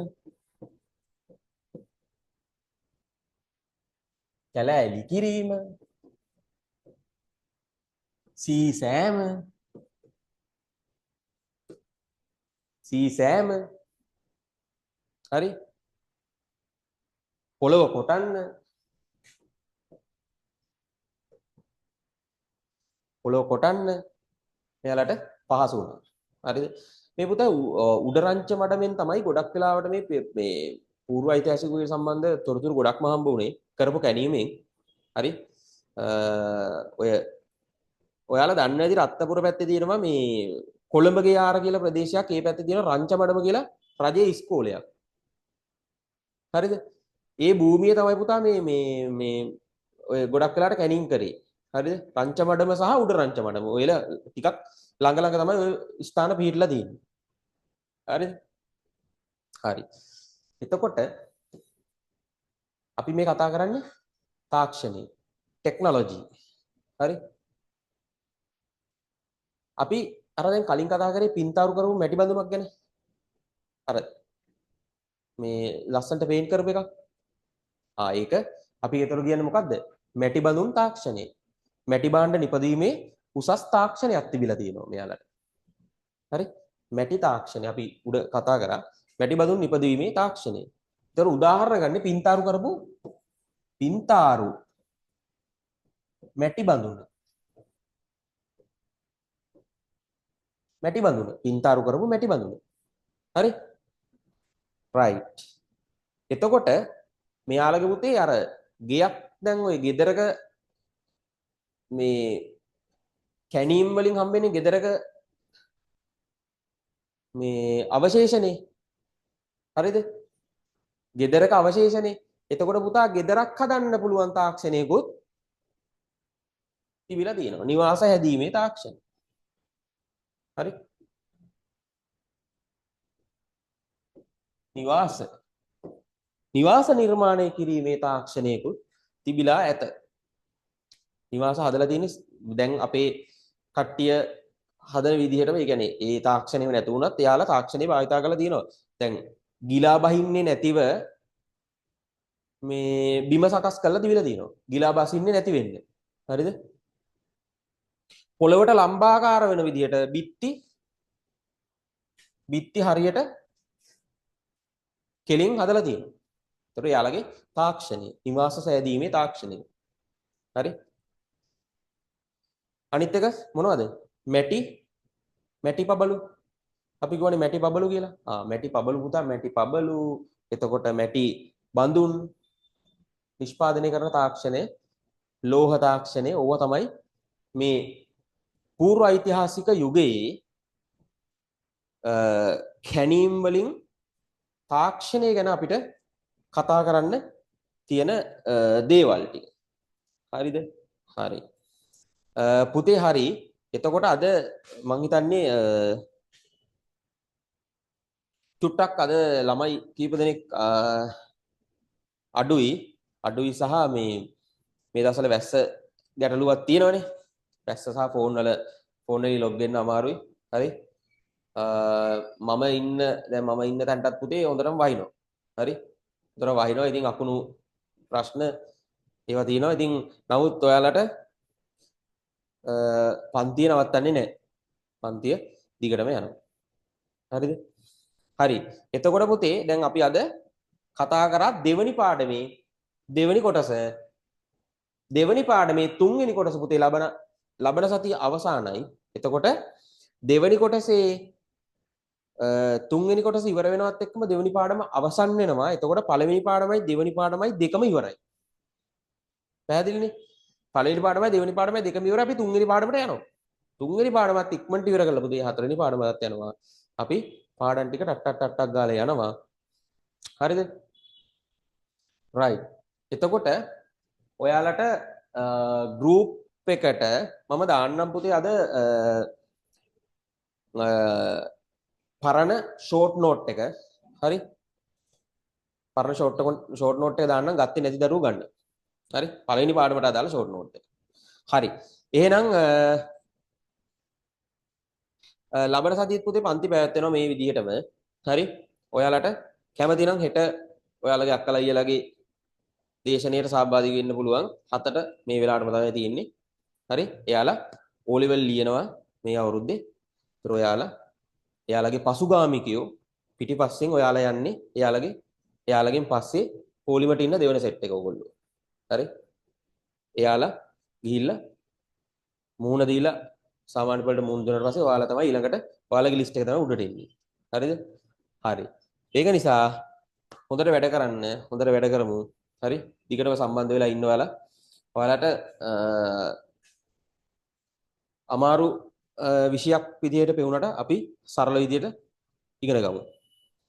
සීසෑම, හරි? පොළොව කොටන්න, එයාලට පහසු වුණා. හරිද? මේ පුතා උඩරංච මඩමෙන් තමයි ගොඩක් වෙලාවට මේ පූර්ව ඓතිහාසික සම්බන්ධ තොරතුරු ගොඩක්ම හම්බ වුණේ කරපු කැණීමෙන්. හරි? ඔය ඔයාලා දන්නේ නැති රත්නපුර පැත්තේ තියෙනවා මේ කොළඹගේ යාර කියලා ප්‍රදේශයක්. ඒ පැත්තේ තියෙනවා රංචමඩම කියලා රජයේ ඉස්කෝලයක්. හරිද? ඒ භූමිය තමයි පුතා මේ ඔය ගොඩක් වෙලාට කැණීම් කරේ. හරිද? රංචමඩම සහ උඩ රංචමඩම. ඔයලා ටිකක් ළඟ ළඟ තමයි ඔය ස්ථාන පිහිටලා තියෙන්නේ. හරිද? හරි. එතකොට අපි මේ කතා කරන්නේ තාක්ෂණය, ටෙක්නොලොජි. හරි? අපි අර දැන් කලින් කතා කරේ පින්තාරු කරපු මැටි බඳුමක් ගැන. අර මේ ලස්සන්ට පේන්ට් කරපු එකක්. ඒක අපි ඒතර කියන්නේ මොකද්ද? මැටි බඳුන් තාක්ෂණය. මැටි භාණ්ඩ නිපදීමේ උසස් තාක්ෂණයක් තිබිලා තියෙනවා මෙයාලට. හරි? මැටි තාක්ෂණය අපි උඩ කතා කරා. මැටි බඳුන් නිපදීමේ තාක්ෂණය. ඒතර උදාහරණ ගන්න පින්තාරු කරපු මැටි බඳුන. පින්තාරු කරපු මැටි බඳුන. හරි? රයිට්. එතකොට මෙයාලගේ පුතේ අර ගෙයක් දැන් ওই ගෙදරක මේ කැණීම් වලින් හම්බෙන්නේ ගෙදරක මේ අවශේෂනේ. හරිද? ගෙදරක අවශේෂනේ. එතකොට පුතා ගෙදරක් හදන්න පුළුවන් තාක්ෂණයකුත් තිබිලා තියෙනවා. නිවාස හැදීමේ තාක්ෂණය. හරි? නිවාස නිර්මාණය කිරීමේ තාක්ෂණයකුත් තිබිලා ඇත. නිවාස හදලා තියෙන්නේ දැන් අපේ කට්ටිය හදන විදිහටම ඒ කියන්නේ ඒ තාක්ෂණෙම නැති වුණත් එයාලා තාක්ෂණය භාවිතා කරලා තියෙනවා. දැන් ගිලා බහින්නේ නැතිව මේ බිම සකස් කරලා තිබිලා තියෙනවා. ගිලා බසින්නේ නැති වෙන්නේ. හරිද? පොළවට ලම්බාකාර වෙන විදිහට බිත්ති හරියට කෙලින් හදලා තියෙනවා. ඒතර යාළගේ තාක්ෂණය, නිවාස සෑදීමේ තාක්ෂණය. හරි? අනිත් එක මොනවද? මැටි පබළු. අපි කියවනේ මැටි පබළු කියලා. මැටි පබළු පුතා මැටි පබළු. එතකොට මැටි බඳුන් නිෂ්පාදනය කරන තාක්ෂණය, ලෝහ තාක්ෂණය ඕවා තමයි මේ පූර්ව ඓතිහාසික යුගයේ කැණීම් වලින් තාක්ෂණය ගැන අපිට කතා කරන්න තියෙන දේවල් ටික. හරිද? හරි. පුතේ හරි. එතකොට අද මං හිතන්නේ චුට්ටක් අද ළමයි කීප දෙනෙක් අඩුයි සහ මේ දවස්වල වැස්ස ගැටලුවක් තියෙනවනේ. වැස්ස සහ ෆෝන් වලින් ලොග් වෙන්න අමාරුයි. හරි? මම ඉන්න තැනටත් පුතේ හොඳටම වහිනවා. හරි? හොඳට වහිනවා. ඉතින් අකුණු ප්‍රශ්න ඒවා තියෙනවා. ඉතින් නමුත් ඔයාලට පන්තිය නවත්තන්නේ නැහැ. පන්තිය දිගටම යනවා. හරිද? හරි. එතකොට පුතේ දැන් අපි අද කතා කරා දෙවනි පාඩමේ දෙවනි කොටස. දෙවනි පාඩමේ තුන්වෙනි කොටස පුතේ ලබන සතිය අවසానයි. එතකොට දෙවනි කොටසේ තුන්වෙනි කොටස ඉවර වෙනවත් එක්කම දෙවෙනි පාඩම අවසන් වෙනවා. එතකොට පළවෙනි පාඩමයි දෙවෙනි පාඩමයි දෙකම ඉවරයි. පැහැදිලිනේ? පළවෙනි පාඩමයි දෙවෙනි පාඩමයි දෙකම ඉවරයි. අපි තුන්වෙනි පාඩමට යනවා. තුන්වෙනි පාඩමත් ඉක්මනට ඉවර කරලා පුතේ හතරවෙනි පාඩමට යනවා. අපි පාඩම් ටික ටක් ටක් ටක් ටක් ගාලා යනවා. හරිද? right. එතකොට ඔයාලට group එකට මම දාන්නම් පුතේ අද පරණ ෂෝට් නෝට් එක. හරි? පරණ ෂෝට් නෝට් එක දාන්නම් ගත්තේ නැති දරුවෝ ගන්න. හරි? පළවෙනි පාඩමට අදාළ ෂෝට් නෝට් එක. හරි. එහෙනම් ලබන සතියේත් පුතේ පන්ති පැවැත්වෙනවා මේ විදිහටම. හරි? ඔයාලට කැමති නම් හෙට ඔයාලගේ අක්කලා අයියලාගේ දේශනයට සහභාගී වෙන්න පුළුවන්. 7ට මේ වෙලාවටම තමයි තියෙන්නේ. හරි? එයාලා O level ලියනවා මේ අවුරුද්දේ. ඒතර එයාලගේ පසුගාමිකයෝ පිටිපස්සෙන් ඔයාලා යන්නේ එයාලගෙන් පස්සේ පොලිමට ඉන්න දෙවන සෙට් එක ඕගොල්ලෝ. හරි? එයාලා ගිහිල්ලා මූණ දීලා සාමාන්‍ය පෙළට මූණ දුන්නාට පස්සේ ඔයාලා තමයි ඊළඟට ඔයාලගේ ලිස්ට් එක තමයි උඩට එන්නේ. හරිද? හරි. ඒක නිසා හොඳට වැඩ කරන්න. හොඳට වැඩ කරමු. හරි? දිගටම සම්බන්ධ වෙලා ඉන්න ඔයාලට අමාරු විෂයක් විදිහට පෙවුනට අපි සරල විදිහට ඉගෙන ගමු.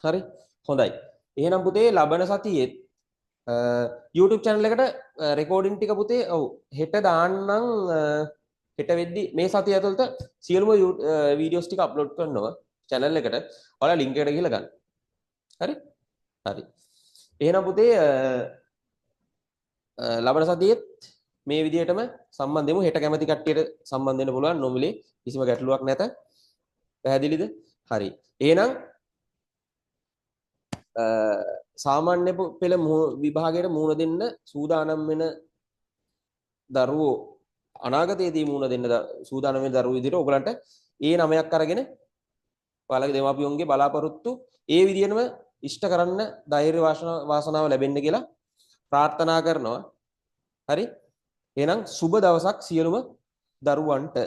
හරි? හොඳයි. එහෙනම් පුතේ ලබන සතියේ YouTube channel එකට රෙකෝඩින් ටික පුතේ ඔව් හෙට දාන්නම් හෙට වෙද්දි මේ සතිය ඇතුළත සියලුම වීඩියෝස් ටික අප්ලෝඩ් කරනවා channel එකට. ඔයාලා link එකට ගිහලා ගන්න. හරි? හරි. එහෙනම් පුතේ ලබන සතියේත් මේ විදිහටම සම්බන්ධ වෙමු. හෙට කැමති කට්ටියට සම්බන්ධ වෙන්න පුළුවන් නොමිලේ කිසිම ගැටලුවක් නැත. පැහැදිලිද? හරි. එහෙනම් සාමාන්‍ය පෙළ විභාගයට මුහුණ දෙන්න සූදානම් වෙන දරුවෝ අනාගතයේදී මුහුණ දෙන්න සූදානම් වෙන දරුවෝ විදිහට ඔයගලන්ට ඒ 9ක් අරගෙන ඔයාලගේ දෙමාපියන්ගේ බලාපොරොත්තු ඒ විදිහටම ඉෂ්ට කරන්න ධෛර්ය වාසනාව ලැබෙන්න කියලා ප්‍රාර්ථනා කරනවා. හරි? එහෙනම් සුබ දවසක් සියලුම දරුවන්ට.